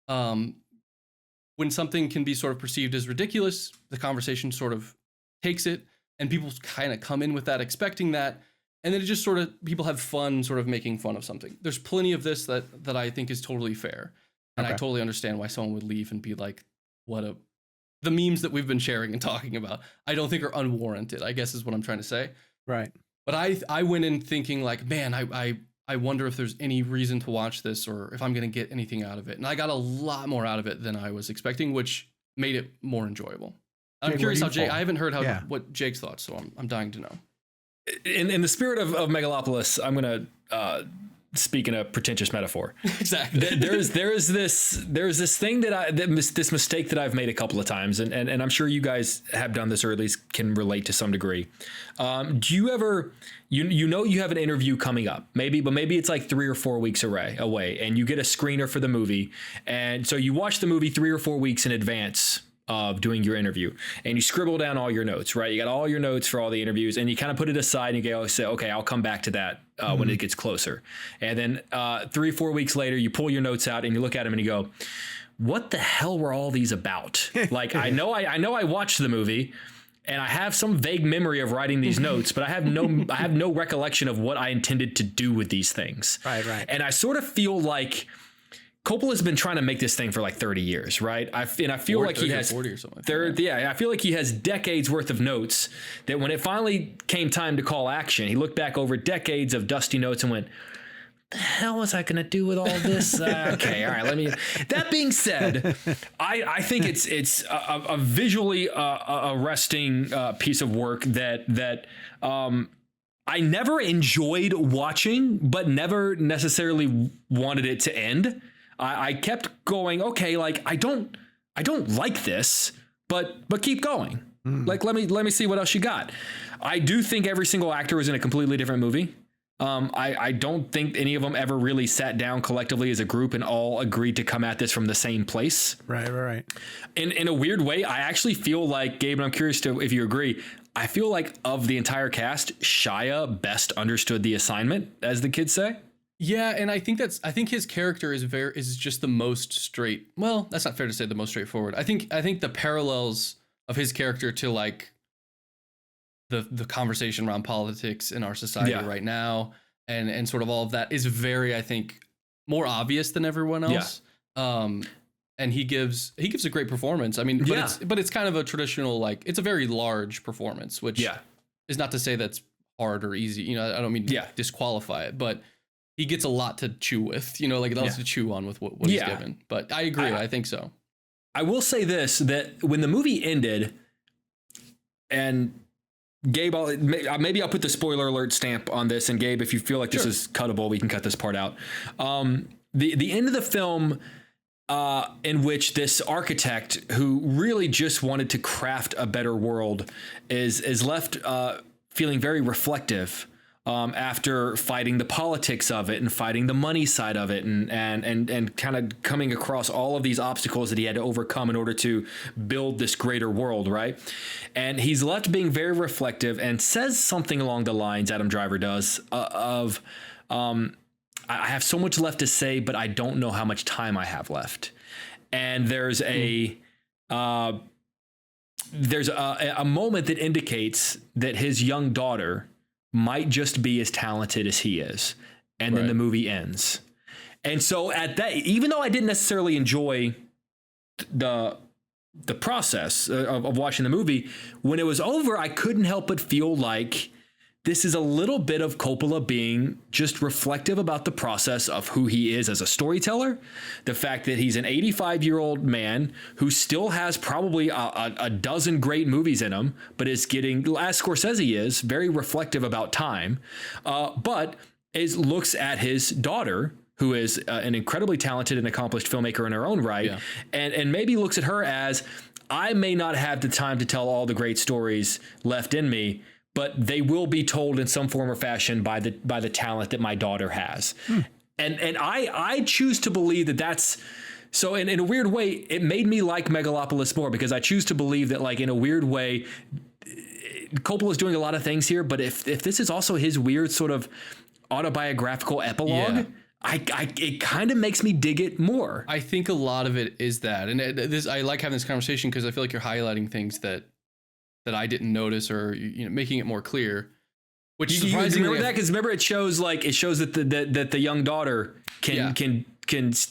when something can be sort of perceived as ridiculous, the conversation sort of takes it, and people kind of come in with that, expecting that. And then it just sort of, people have fun sort of making fun of something. There's plenty of this that I think is totally fair. And I totally understand why someone would leave and be like, the memes that we've been sharing and talking about, I don't think are unwarranted, I guess is what I'm trying to say. Right. But I went in thinking like, man, I wonder if there's any reason to watch this or if I'm going to get anything out of it. And I got a lot more out of it than I was expecting, which made it more enjoyable. I'm curious how Jake, I haven't heard what Jake's thoughts, so I'm dying to know. In the spirit of Megalopolis, I'm going to speak in a pretentious metaphor. Exactly. There's this thing this mistake that I've made a couple of times, and I'm sure you guys have done this or at least can relate to some degree. Do you ever, you have an interview coming up, maybe it's like 3 or 4 weeks away, and you get a screener for the movie, and so you watch the movie 3 or 4 weeks in advance of doing your interview, and you scribble down all your notes, right? You got all your notes for all the interviews, and you kind of put it aside and you say, okay, I'll come back to that when it gets closer. And then 3 or 4 weeks later, you pull your notes out and you look at them and you go, what the hell were all these about? Like, I know I watched the movie and I have some vague memory of writing these notes, but I have no recollection of what I intended to do with these things. Right. And I sort of feel like Coppola's been trying to make this thing for like 30 years, right? I feel like he has 40 or something. I feel like he has decades worth of notes that when it finally came time to call action, he looked back over decades of dusty notes and went, the hell was I going to do with all this? Okay, all right, that being said, I think it's a visually arresting piece of work that I never enjoyed watching, but never necessarily wanted it to end. I kept going, okay, like I don't like this, but keep going. Like let me see what else you got. I do think every single actor was in a completely different movie. I don't think any of them ever really sat down collectively as a group and all agreed to come at this from the same place. Right. In a weird way, I actually feel like, Gabe, and I'm curious if you agree, I feel like of the entire cast, Shia best understood the assignment, as the kids say. Yeah, and I think his character is just the most straight. Well, that's not fair to say the most straightforward. I think the parallels of his character to like the conversation around politics in our society right now and sort of all of that is very, I think, more obvious than everyone else. Yeah. And he gives a great performance. I mean, but it's kind of a traditional, like, it's a very large performance, which is not to say that's hard or easy. I don't mean to disqualify it, but he gets a lot to chew with, like lots to chew on with what he's given. But I agree. I think so. I will say this, that when the movie ended, and Gabe, maybe I'll put the spoiler alert stamp on this. And Gabe, if you feel like this is cuttable, we can cut this part out. The end of the film, in which this architect who really just wanted to craft a better world is left feeling very reflective after fighting the politics of it and fighting the money side of it and kind of coming across all of these obstacles that he had to overcome in order to build this greater world, right? And he's left being very reflective and says something along the lines, Adam Driver does, of I have so much left to say, but I don't know how much time I have left. And there's a moment that indicates that his young daughter might just be as talented as he is. And then the movie ends. And so at that, even though I didn't necessarily enjoy the process of watching the movie, when it was over, I couldn't help but feel like this is a little bit of Coppola being just reflective about the process of who he is as a storyteller. The fact that he's an 85-year-old man who still has probably a dozen great movies in him, but is getting, as Scorsese is, very reflective about time, but looks at his daughter, who is an incredibly talented and accomplished filmmaker in her own right, and maybe looks at her as, I may not have the time to tell all the great stories left in me, but they will be told in some form or fashion by the talent that my daughter has. And I choose to believe that that's so in a weird way, it made me like Megalopolis more because I choose to believe that, like, in a weird way, Coppola's doing a lot of things here, but if this is also his weird sort of autobiographical epilogue, it kind of makes me dig it more. I think a lot of it is that, and I like having this conversation because I feel like you're highlighting things that I didn't notice, or making it more clear. Which you remember that, because remember it shows that the young daughter can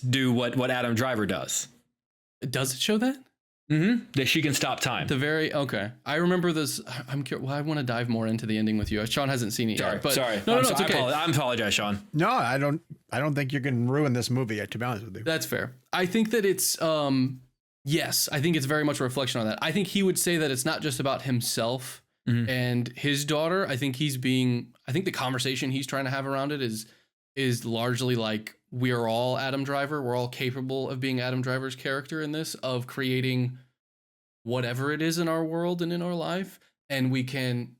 do what Adam Driver does. Does it show that? Mm-hmm. That she can stop time. Okay. I remember this. I'm curious. Well, I want to dive more into the ending with you. Sean hasn't seen it yet. But sorry. No, it's okay. I apologize, Sean. No, I don't think you can ruin this movie yet, to be honest with you. That's fair. I think that it's yes, I think it's very much a reflection on that. I think he would say that it's not just about himself and his daughter. I think the conversation he's trying to have around it is largely like, we are all Adam Driver. We're all capable of being Adam Driver's character in this, of creating whatever it is in our world and in our life. And we can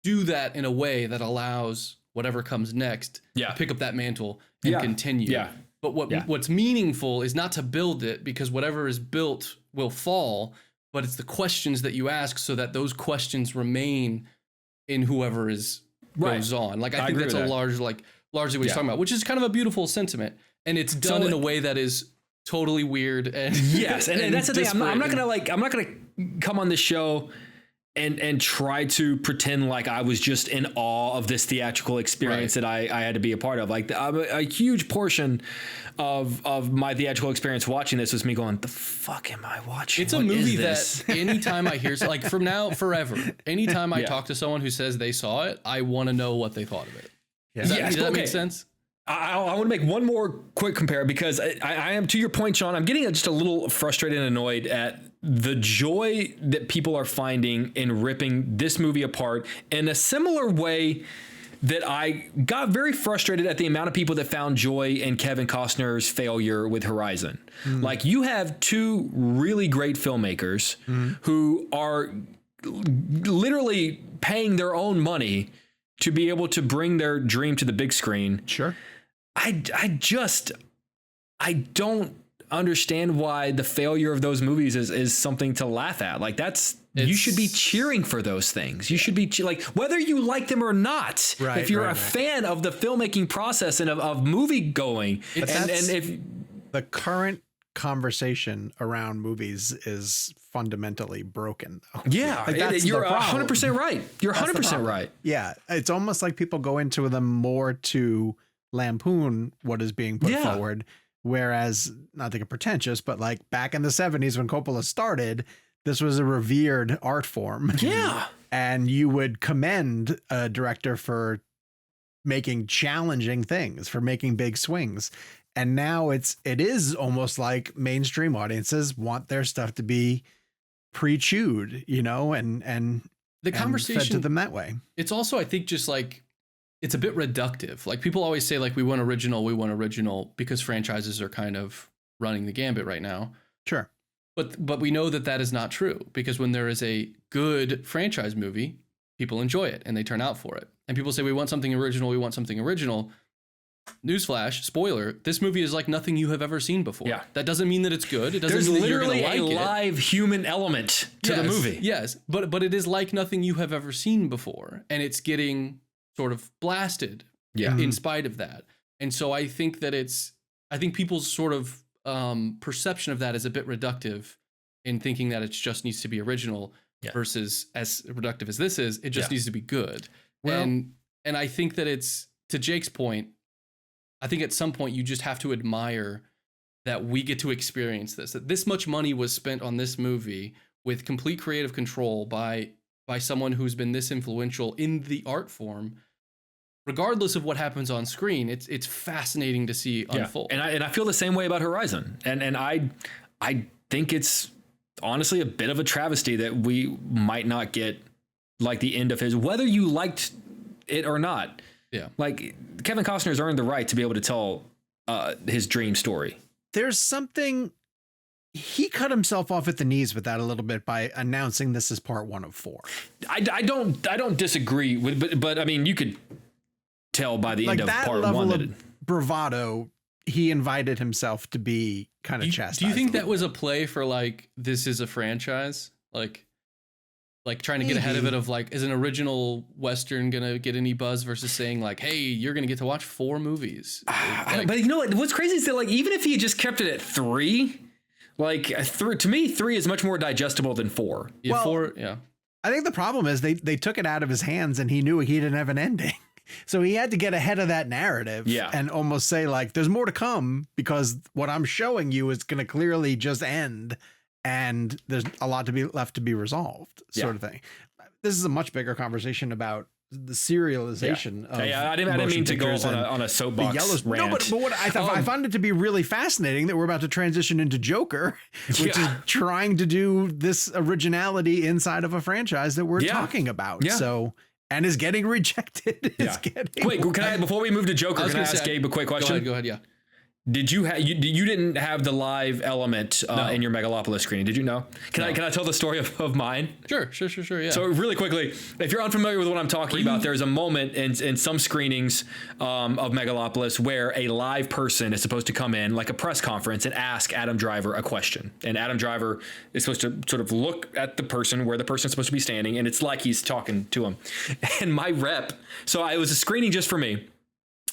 do that in a way that allows whatever comes next to pick up that mantle and continue. Yeah. But what's meaningful is not to build it, because whatever is built will fall, but it's the questions that you ask so that those questions remain in whoever goes on. Like, I think that's largely what he's talking about, which is kind of a beautiful sentiment, and it's done in a way that is totally weird. And yes, and that's the thing. I'm not gonna come on this show and try to pretend like I was just in awe of this theatrical experience that I had to be a part of. Like, a huge portion of my theatrical experience watching this was me going, the fuck am I watching? It's a movie that anytime I hear, like, from now forever, anytime I talk to someone who says they saw it, I want to know what they thought of it. Does that make sense? I want to make one more quick compare, because I am, to your point, Sean, I'm getting just a little frustrated and annoyed at the joy that people are finding in ripping this movie apart in a similar way that I got very frustrated at the amount of people that found joy in Kevin Costner's failure with Horizon. Like, you have two really great filmmakers who are literally paying their own money to be able to bring their dream to the big screen. Sure. I don't understand why the failure of those movies is something to laugh at. Like, you should be cheering for those things. You should be like, whether you like them or not, if you're a fan of the filmmaking process and of movie going, and if the current conversation around movies is fundamentally broken, though. Yeah, like, you're 100% right. You're 100% right. Yeah, it's almost like people go into them more to lampoon what is being put forward, whereas, not to get pretentious, but like back in the 70s when Coppola started, this was a revered art form. Yeah, and you would commend a director for making challenging things, for making big swings. And now it is almost like mainstream audiences want their stuff to be pre-chewed, and the conversation fed to them that way. It's also, I think, just like, it's a bit reductive. Like, people always say, like, we want original because franchises are kind of running the gambit right now. Sure. But we know that is not true, because when there is a good franchise movie, people enjoy it and they turn out for it. And people say, we want something original. Newsflash, spoiler, this movie is like nothing you have ever seen before. Yeah. That doesn't mean that it's good. It doesn't mean that you're going to like it. There's literally a live human element to the movie. Yes, but it is like nothing you have ever seen before. And it's getting sort of blasted in spite of that. And so I think that I think people's sort of perception of that is a bit reductive, in thinking that it just needs to be original versus, as reductive as this is, it just needs to be good. Well, and I think that it's, to Jake's point, I think at some point you just have to admire that we get to experience this, that this much money was spent on this movie with complete creative control by someone who's been this influential in the art form. Regardless of what happens on screen, it's fascinating to see unfold. And I feel the same way about Horizon. And I think it's honestly a bit of a travesty that we might not get like the end of his, whether you liked it or not. Yeah. Like, Kevin Costner's earned the right to be able to tell his dream story. There's something, he cut himself off at the knees with that a little bit by announcing this is part 1 of 4. I don't disagree with, but I mean, you could tell by the end of part 1 that bravado, he invited himself to be kind of chastised. Do you think that was a play for like, this is a franchise? Like trying to get ahead of it, of like, is an original Western gonna get any buzz versus saying like, hey, you're gonna get to watch 4 movies. Like, but you know what? What's crazy is that like, even if he just kept it at 3, like to me, 3 is much more digestible than 4. Yeah, Well, 4, yeah. I think the problem is they took it out of his hands and he knew he didn't have an ending. So he had to get ahead of that narrative and almost say like, there's more to come because what I'm showing you is going to clearly just end and there's a lot to be left to be resolved sort of thing. This is a much bigger conversation about the serialization of I didn't mean to go on a soapbox rant. No, but what I found it to be really fascinating that we're about to transition into Joker, which is trying to do this originality inside of a franchise that we're talking about. So, and is getting rejected. Wait, can I, before we move to Joker, can I ask Gabe a quick question? Go ahead, yeah. Did you you didn't have the live element in your Megalopolis screening? Did you know? Can I tell the story of mine? Sure. Yeah. So really quickly, if you're unfamiliar with what I'm talking about, there's a moment in some screenings of Megalopolis where a live person is supposed to come in, like a press conference, and ask Adam Driver a question. And Adam Driver is supposed to sort of look at the person where the person's supposed to be standing, and it's like he's talking to him. And my rep, so it was a screening just for me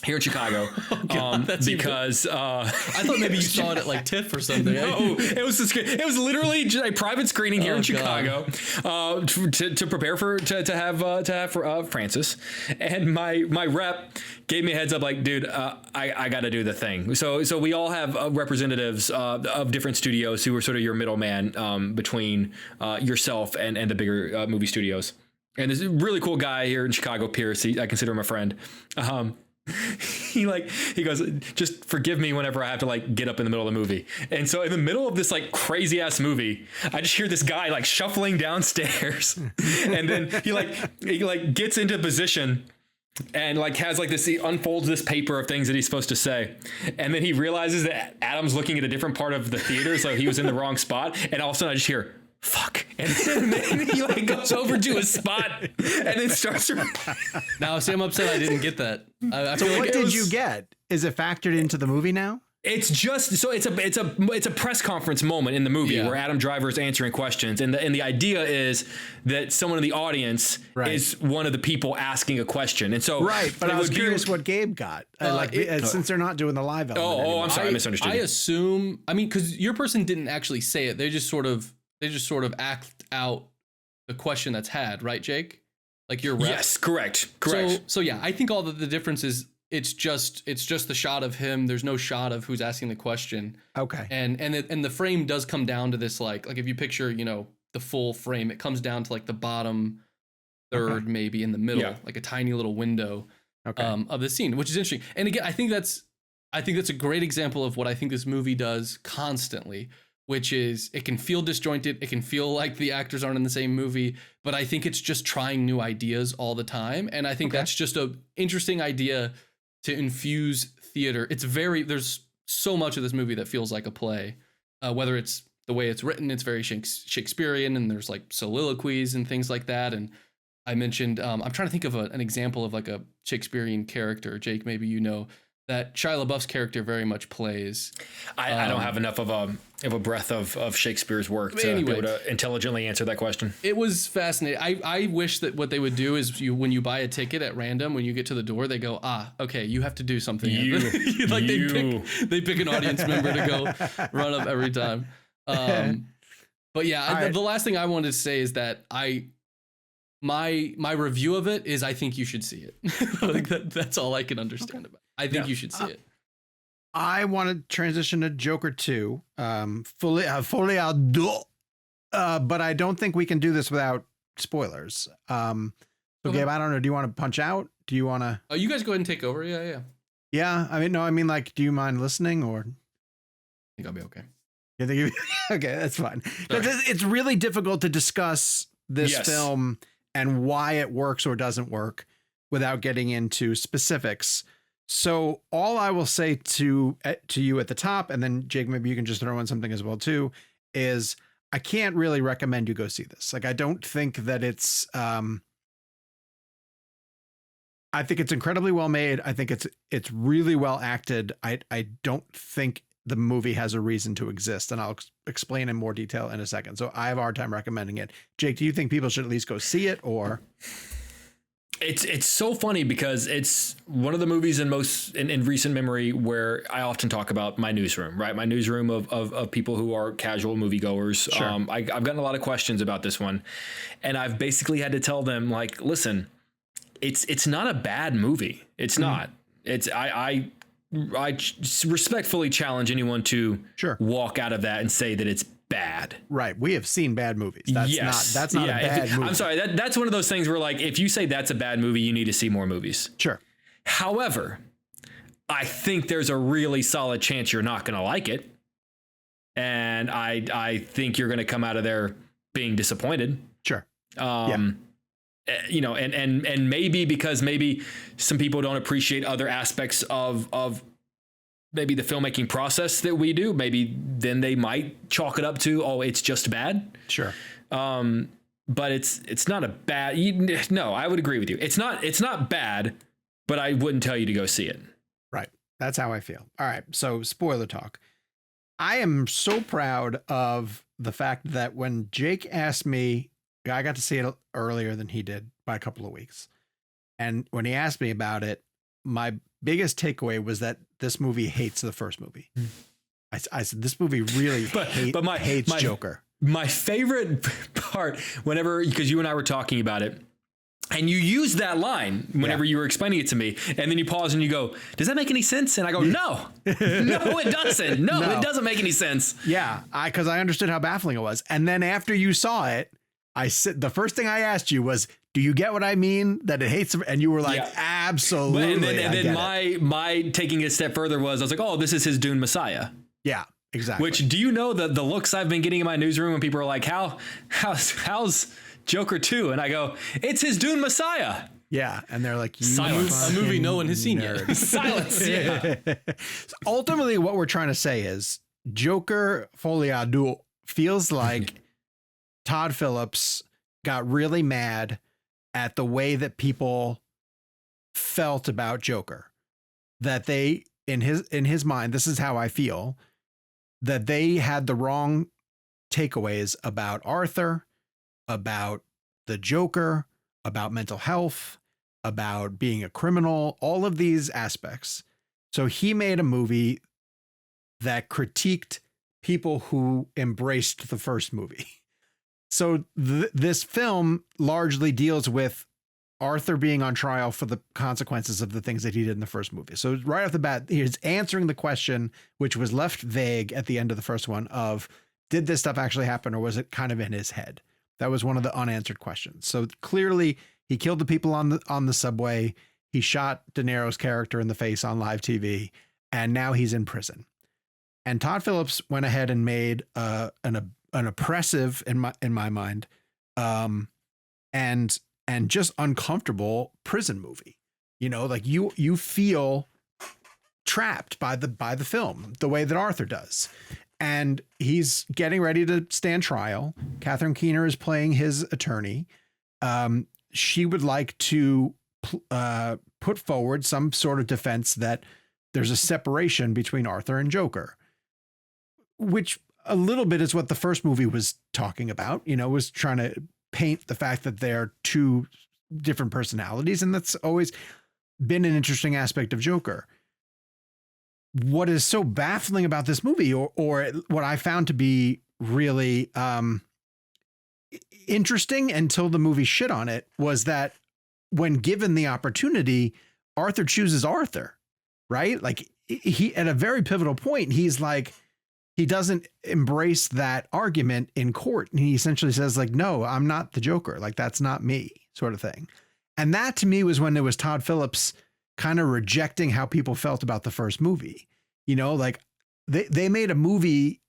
here in Chicago, because I thought maybe you saw it at like TIFF or something. No, it was literally just a private screening here in Chicago to prepare to have Francis, and my rep gave me a heads up like, dude, I got to do the thing. So we all have representatives of different studios who are sort of your middleman between yourself and the bigger movie studios. And this really cool guy here in Chicago, Pierce. I consider him a friend. He goes, just forgive me whenever I have to like get up in the middle of the movie. And so in the middle of this like crazy ass movie, I just hear this guy like shuffling downstairs, and then he gets into position and like has like this, he unfolds this paper of things that he's supposed to say, and then he realizes that Adam's looking at a different part of the theater, so he was in the wrong spot, and all of a sudden I just hear, fuck, and then he like goes over to his spot and then starts. Now, see, I'm upset I didn't get that. I so feel what like did you get? Is it factored into the movie now? It's just so it's a press conference moment in the movie where Adam Driver is answering questions, and the idea is that someone in the audience is one of the people asking a question, and so but I was curious what Gabe got, since they're not doing the live element. Oh, I'm sorry, I misunderstood. I assume, because your person didn't actually say it; they just sort of act out the question that's had, right, Jake? Like your rep? Yes, correct. So yeah, I think all the difference is it's just the shot of him. There's no shot of who's asking the question. Okay. And the frame does come down to this like if you picture, the full frame, it comes down to like the bottom third, maybe in the middle, like a tiny little window of the scene, which is interesting. And again, I think that's a great example of what I think this movie does constantly, which is it can feel disjointed. It can feel like the actors aren't in the same movie, but I think it's just trying new ideas all the time. And I think that's just an interesting idea to infuse theater. There's so much of this movie that feels like a play, whether it's the way it's written, it's very Shakespearean, and there's like soliloquies and things like that. And I mentioned, I'm trying to think of an example of like a Shakespearean character. Jake, maybe that Shia LaBeouf's character very much plays. I don't have enough of a breadth of Shakespeare's work to be able to intelligently answer that question. It was fascinating. I wish that what they would do is when you buy a ticket at random, when you get to the door, they go, okay, you have to do something. They pick an audience member to go run up every time. But yeah, the last thing I wanted to say is that my review of it is I think you should see it. Like that's all I can understand about it. I think you should see it. I want to transition to Joker 2, Folie à Deux, but I don't think we can do this without spoilers. So Gabe, I don't know. Do you want to punch out? Do you want to? Oh, you guys go ahead and take over. Yeah. Yeah. I mean, like, do you mind listening or? I think I'll be okay. You think okay, that's fine. Because it's really difficult to discuss this film and why it works or doesn't work without getting into specifics. So all I will say to you at the top, and then Jake, maybe you can just throw in something as well too, is I can't really recommend you go see this. Like, I don't think that it's I think it's incredibly well made. I think it's really well acted. I don't think the movie has a reason to exist, and I'll explain in more detail in a second. So I have a hard time recommending it. Jake, do you think people should at least go see it, or? It's so funny because it's one of the movies in recent memory where I often talk about my newsroom, right? My newsroom of people who are casual moviegoers. Sure. I've gotten a lot of questions about this one, and I've basically had to tell them, like, listen, it's not a bad movie. It's not. It's I respectfully challenge anyone to walk out of that and say that it's bad. Right. We have seen bad movies. That's not a bad movie. I'm sorry. That's one of those things where, like, if you say that's a bad movie, you need to see more movies. Sure. However, I think there's a really solid chance you're not going to like it. And I think you're going to come out of there being disappointed. Sure. You know, and maybe because maybe some people don't appreciate other aspects of maybe the filmmaking process that we do, maybe then they might chalk it up to, oh, it's just bad. Sure. But it's not a bad, no, I would agree with you. It's not bad, but I wouldn't tell you to go see it. Right. That's how I feel. All right. So spoiler talk. I am so proud of the fact that when Jake asked me, I got to see it earlier than he did by a couple of weeks. And when he asked me about it, my biggest takeaway was that this movie hates the first movie. I said, this movie really hates Joker. My favorite part, because you and I were talking about it, and you used that line whenever you were explaining it to me, and then you pause and you go, does that make any sense? And I go, no, it doesn't. No, it doesn't make any sense. Yeah, because I understood how baffling it was. And then after you saw it, the first thing I asked you was, do you get what I mean? That it hates, and you were like, absolutely. And then my taking it a step further was, I was like, oh, this is his Dune Messiah. Yeah, exactly. Which, do you know the looks I've been getting in my newsroom when people are like, how's Joker 2? And I go, it's his Dune Messiah. Yeah, and they're like, silence. A movie no one has seen yet. Silence. Yeah. So ultimately, what we're trying to say is Joker Folie feels like Todd Phillips got really mad at the way that people felt about Joker, that they, in his mind, this is how I feel, that they had the wrong takeaways about Arthur, about the Joker, about mental health, about being a criminal, all of these aspects. So he made a movie that critiqued people who embraced the first movie. So this film largely deals with Arthur being on trial for the consequences of the things that he did in the first movie. So right off the bat, he's answering the question, which was left vague at the end of the first one, of did this stuff actually happen, or was it kind of in his head? That was one of the unanswered questions. So clearly he killed the people on the subway. He shot De Niro's character in the face on live TV, and now he's in prison. And Todd Phillips went ahead and made an oppressive, in my mind, and just uncomfortable prison movie. You know, like you feel trapped by the film the way that Arthur does. And he's getting ready to stand trial. Catherine Keener is playing his attorney. She would like to put forward some sort of defense that there's a separation between Arthur and Joker, which a little bit is what the first movie was talking about, you know, was trying to paint the fact that they're two different personalities. And that's always been an interesting aspect of Joker. What is so baffling about this movie, or what I found to be really interesting until the movie shit on it, was that when given the opportunity, Arthur chooses Arthur, right? Like he, at a very pivotal point, he's like, he doesn't embrace that argument in court. And he essentially says, like, no, I'm not the Joker. Like, that's not me, sort of thing. And that to me was when it was Todd Phillips kind of rejecting how people felt about the first movie. You know, like they made a movie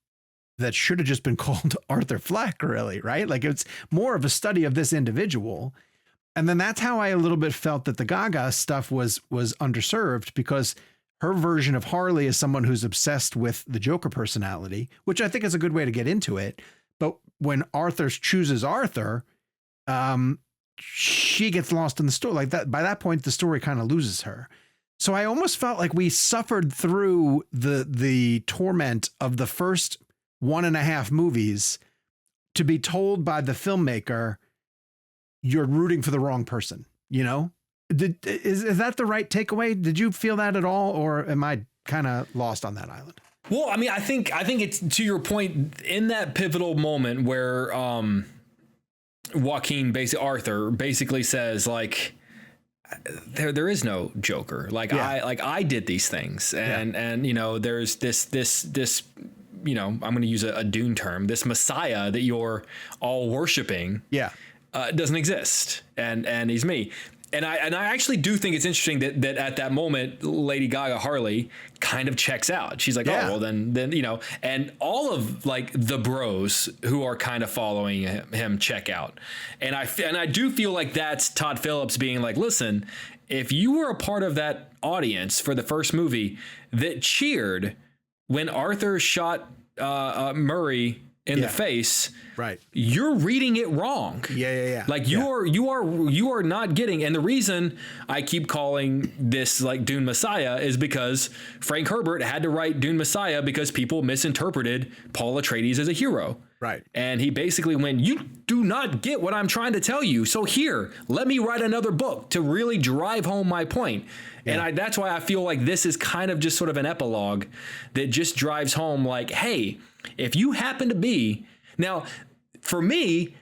that should have just been called Arthur Fleck, really, right? Like it's more of a study of this individual. And then that's how I a little bit felt that the Gaga stuff was underserved, because her version of Harley is someone who's obsessed with the Joker personality, which I think is a good way to get into it. But when Arthur chooses Arthur, she gets lost in the story. Like that, by that point, the story kind of loses her. So I almost felt like we suffered through the torment of the first 1.5 movies to be told by the filmmaker, you're rooting for the wrong person, you know? Is that the right takeaway? Did you feel that at all, or am I kind of lost on that island? Well, I mean, I think it's, to your point, in that pivotal moment where Arthur basically says, like, there is no Joker. Like, I did these things, and you know, there's this you know, I'm going to use a Dune term, this Messiah that you're all worshiping. Doesn't exist, and he's me. And I actually do think it's interesting that at that moment, Lady Gaga Harley kind of checks out. She's like, oh, well, then, you know, and all of like the bros who are kind of following him check out. And I do feel like that's Todd Phillips being like, listen, if you were a part of that audience for the first movie that cheered when Arthur shot Murray in the face, right, you're reading it wrong. Like you are not getting. And the reason I keep calling this like Dune Messiah is because Frank Herbert had to write Dune Messiah because people misinterpreted Paul Atreides as a hero. Right. And he basically went, you do not get what I'm trying to tell you. So here, let me write another book to really drive home my point. And that's why I feel like this is kind of just sort of an epilogue that just drives home like, hey, if you happen to be... Now, for me,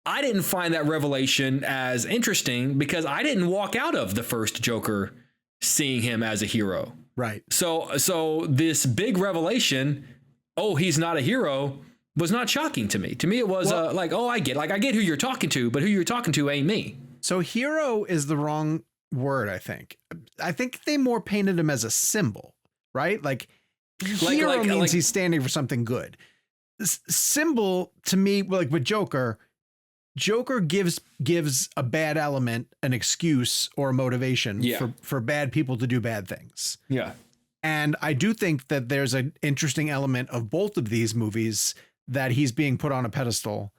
I didn't find that revelation as interesting because I didn't walk out of the first Joker seeing him as a hero. Right. So this big revelation, oh, he's not a hero, was not shocking to me. To me, it was like, oh, I get who you're talking to, but who you're talking to ain't me. So hero is the wrong word, I think. I think they more painted him as a symbol, right? Like hero means he's standing for something good. Symbol to me, like with Joker gives a bad element an excuse or a motivation for bad people to do bad things. Yeah. And I do think that there's an interesting element of both of these movies that he's being put on a pedestal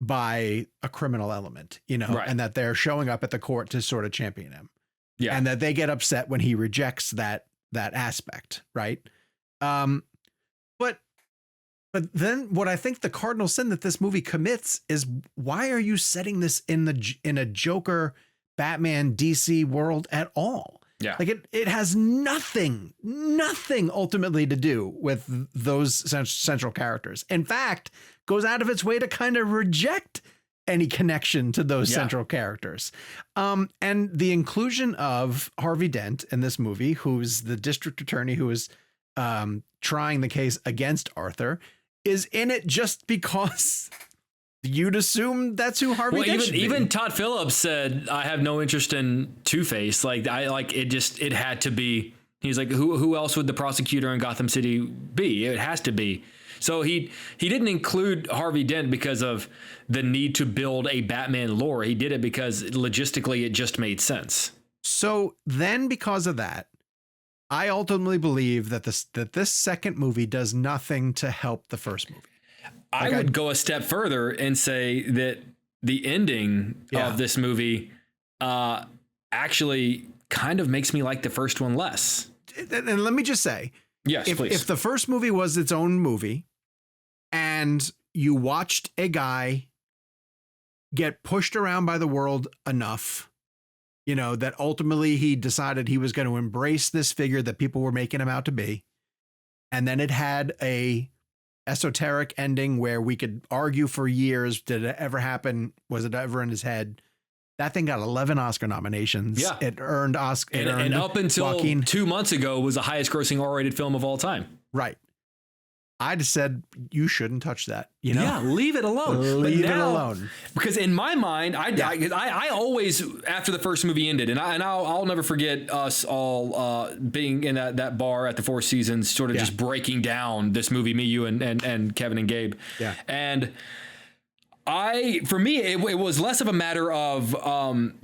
by a criminal element, you know, and that they're showing up at the court to sort of champion him. Yeah. And that they get upset when he rejects that aspect. Right. But then what I think the cardinal sin that this movie commits is, why are you setting this in a Joker, Batman, DC world at all? Yeah. Like it has nothing ultimately to do with those central characters. In fact, goes out of its way to kind of reject any connection to those central characters. And the inclusion of Harvey Dent in this movie, who's the district attorney who is trying the case against Arthur, is in it just because you'd assume that's who Harvey Dent should be. Even Todd Phillips said, I have no interest in Two-Face. Like it had to be. He's like, who else would the prosecutor in Gotham City be? It has to be. So he didn't include Harvey Dent because of the need to build a Batman lore. He did it because logistically it just made sense. So then because of that, I ultimately believe that this second movie does nothing to help the first movie. I would go a step further and say that the ending of this movie actually kind of makes me like the first one less. And let me just say, please. If the first movie was its own movie and you watched a guy get pushed around by the world enough, you know, that ultimately he decided he was going to embrace this figure that people were making him out to be. And then it had a esoteric ending where we could argue for years. Did it ever happen? Was it ever in his head? That thing got 11 Oscar nominations. Yeah. It earned Oscar. And up until 2 months ago was the highest grossing R-rated film of all time. Right. I just said, you shouldn't touch that. You know? Yeah, leave it alone. Leave it alone. Because in my mind, I always, after the first movie ended, and I'll never forget us all being in that bar at the Four Seasons, sort of just breaking down this movie, me, you, and Kevin and Gabe. Yeah. And for me, it was less of a matter of,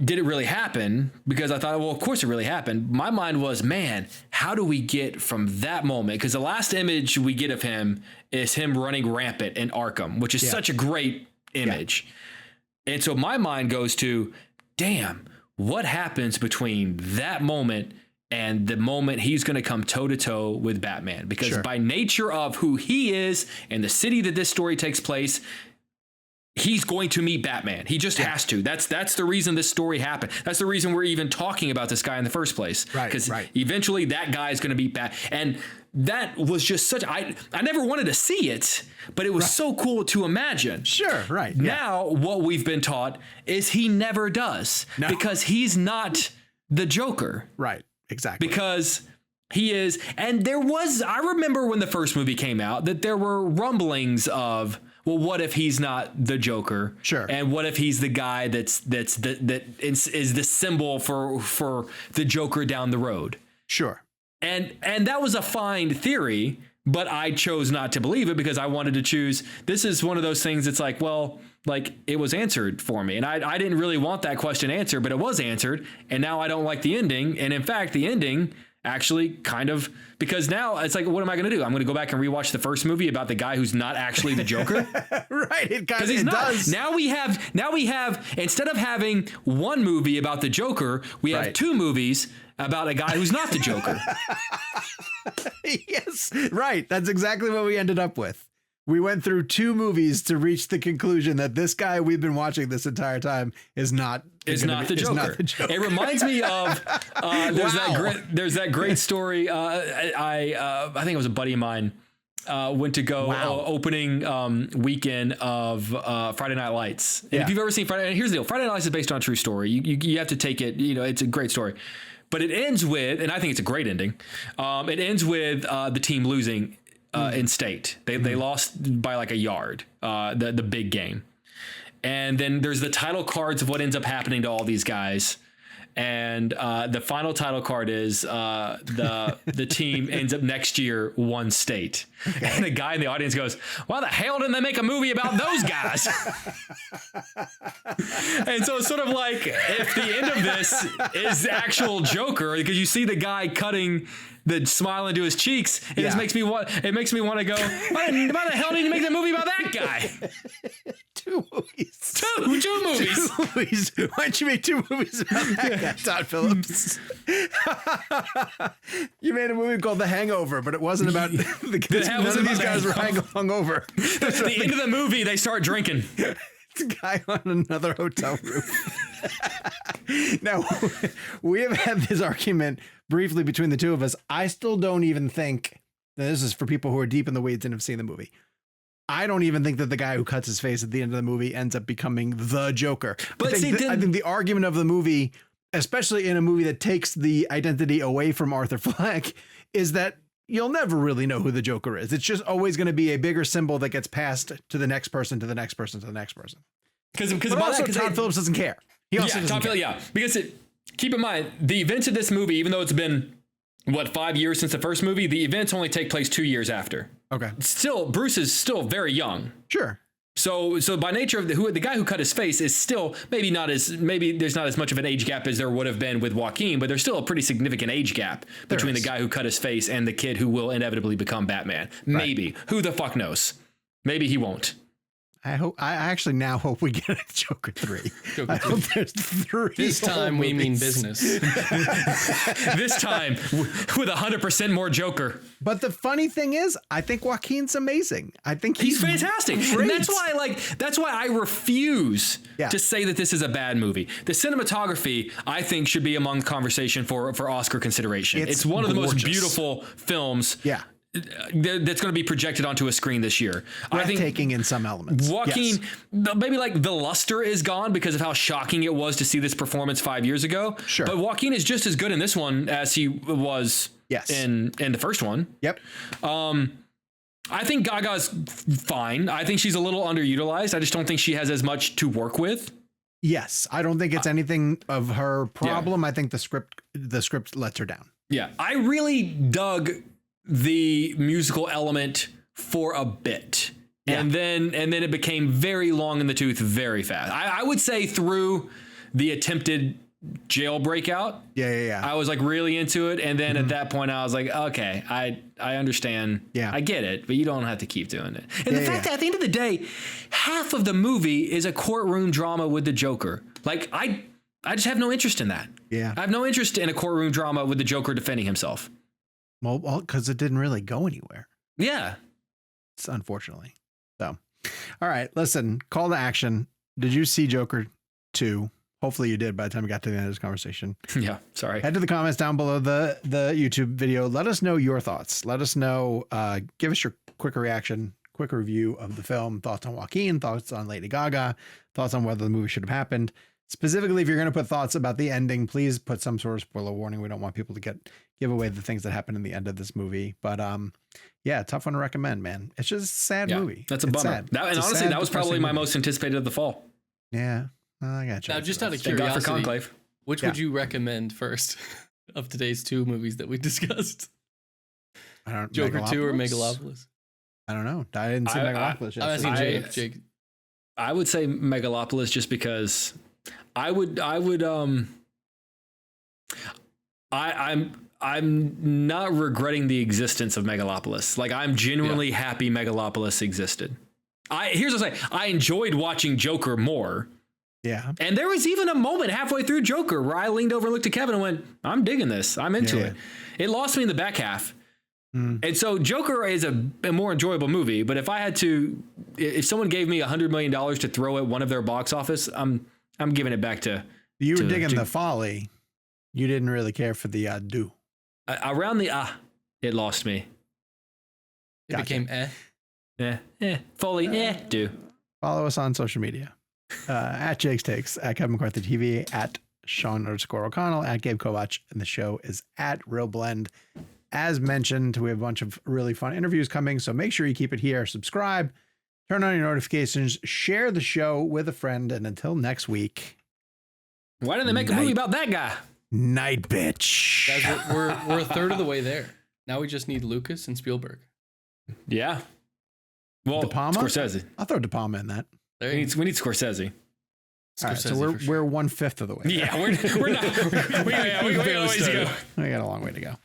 did it really happen? Because I thought, well, of course it really happened. My mind was, man, how do we get from that moment? Because the last image we get of him is him running rampant in Arkham, which is such a great image. Yeah. And so my mind goes to, damn, what happens between that moment and the moment he's going to come toe to toe with Batman? Because by nature of who he is and the city that this story takes place, he's going to meet Batman. He just has to. That's the reason this story happened. That's the reason we're even talking about this guy in the first place. Right. Because eventually that guy is going to beat Batman. And that was just such, I never wanted to see it, but it was so cool to imagine. Sure. Right. Now what we've been taught is he never does because he's not the Joker. Right. Exactly. Because he is. And I remember when the first movie came out that there were rumblings of, well, what if he's not the Joker? Sure. And what if he's the guy that is the symbol for the Joker down the road? Sure. And that was a fine theory, but I chose not to believe it because I wanted to choose. This is one of those things that's like, well, like it was answered for me. And I didn't really want that question answered, but it was answered. And now I don't like the ending. And in fact, the ending actually kind of, because now it's like, what am I going to do? I'm going to go back and rewatch the first movie about the guy who's not actually the Joker. Right. It does. Now we have, instead of having one movie about the Joker, we have two movies about a guy who's not the Joker. Yes. Right. That's exactly what we ended up with. We went through two movies to reach the conclusion that this guy we've been watching this entire time is not the Joker. It reminds me of there's that great story. I think it was a buddy of mine went to go opening weekend of Friday Night Lights. And if you've ever seen Friday, here's the deal: Friday Night Lights is based on a true story. You have to take it. It's a great story, but it ends with, and I think it's a great ending. It ends with the team losing. In state, they lost by like a yard, the big game, and then there's the title cards of what ends up happening to all these guys, and the final title card is the team ends up next year one state, and the guy in the audience goes, "Why the hell didn't they make a movie about those guys?" And so it's sort of like if the end of this is actual Joker, because you see the guy cutting the smile into his cheeks, it just makes me want to go, why the hell did you make that movie about that guy? Two movies. Two movies. Two movies. Why'd you make two movies about that guy, Todd Phillips? You made a movie called The Hangover, but it wasn't about none of these guys were hungover. At the end of the movie, they start drinking. It's a guy on another hotel roof. Now, we have had this argument briefly between the two of us. I still don't even think, this is for people who are deep in the weeds and have seen the movie, I don't even think that the guy who cuts his face at the end of the movie ends up becoming the Joker. But I think the argument of the movie, especially in a movie that takes the identity away from Arthur Fleck, is that you'll never really know who the Joker is. It's just always going to be a bigger symbol that gets passed to the next person, to the next person, to the next person. Because Todd Phillips doesn't care. He also doesn't care. Because keep in mind, the events of this movie, even though it's been, 5 years since the first movie, the events only take place 2 years after. Okay. Still, Bruce is still very young. Sure. So by nature of the guy who cut his face is still maybe there's not as much of an age gap as there would have been with Joaquin, but there's still a pretty significally age gap between the guy who cut his face and the kid who will inevitably become Batman. Right. Maybe. Who the fuck knows? Maybe he won't. I actually now hope we get a Joker 3. I hope there's 3. This time we mean business. This time with 100% more Joker. But the funny thing is, I think Joaquin's amazing. I think he's fantastic. Great. And that's why I refuse to say that this is a bad movie. The cinematography, I think, should be among the conversation for Oscar consideration. It's one of the most beautiful films. Yeah. That's going to be projected onto a screen this year. Breathtaking in some elements. Joaquin, maybe like the luster is gone because of how shocking it was to see this performance 5 years ago. Sure. But Joaquin is just as good in this one as he was in the first one. Yep. I think Gaga's fine. I think she's a little underutilized. I just don't think she has as much to work with. Yes. I don't think it's anything of her problem. I think the script lets her down. Yeah. I really dug the musical element for a bit. And then it became very long in the tooth very fast. I would say through the attempted jailbreak out. Yeah. I was like really into it. And then at that point I was like, okay, I understand. Yeah. I get it, but you don't have to keep doing it. And the fact that at the end of the day, half of the movie is a courtroom drama with the Joker. Like I I just have no interest in that. Yeah. I have no interest in a courtroom drama with the Joker defending himself. Well, because it didn't really go anywhere. Yeah. It's unfortunately. So, all right, listen, call to action. Did you see Joker 2? Hopefully you did by the time we got to the end of this conversation. Yeah. Sorry. Head to the comments down below the YouTube video. Let us know your thoughts. Let us know, give us your quick reaction, quick review of the film, thoughts on Joaquin, thoughts on Lady Gaga, thoughts on whether the movie should have happened. Specifically, if you're going to put thoughts about the ending, please put some sort of spoiler warning. We don't want people to give away the things that happen in the end of this movie. But yeah, tough one to recommend, man. It's just a sad movie. That's a bummer. And honestly, that was probably my most anticipated of the fall. Yeah. I got you. Now, just out of Thank God for curiosity, Conclave. which would you recommend first of today's 2 movies that we discussed? I don't Joker 2 or Megalopolis? I don't know. I didn't see Megalopolis yet. I'm asking Jake. I would say Megalopolis just because I'm not regretting the existence of Megalopolis. Like, I'm genuinely happy Megalopolis existed. Here's what I say. I enjoyed watching Joker more. Yeah. And there was even a moment halfway through Joker where I leaned over and looked at Kevin and went, I'm digging this. I'm into it. It lost me in the back half. And so Joker is a more enjoyable movie. But if someone gave me $100 million to throw at one of their box office, I'm giving it back to. You were digging the Folie. You didn't really care for the Deux. Around the it lost me. It became Folie, Deux. Follow us on social media. At Jake's Takes, at Kevin McCarthy TV, at Sean_O'Connell, at Gabe Kovach, and the show is at Real Blend. As mentioned, we have a bunch of really fun interviews coming, so make sure you keep it here. Subscribe, turn on your notifications, share the show with a friend, and until next week. Why didn't they make a movie about that guy? Night, bitch. Guys, we're a third of the way there. Now we just need Lucas and Spielberg. Yeah. Well, De Palma? Scorsese. I'll throw De Palma in that. We need Scorsese. All right, so we're 1/5 of the way. Yeah, we're not. We got a ways to go. We got a long way to go.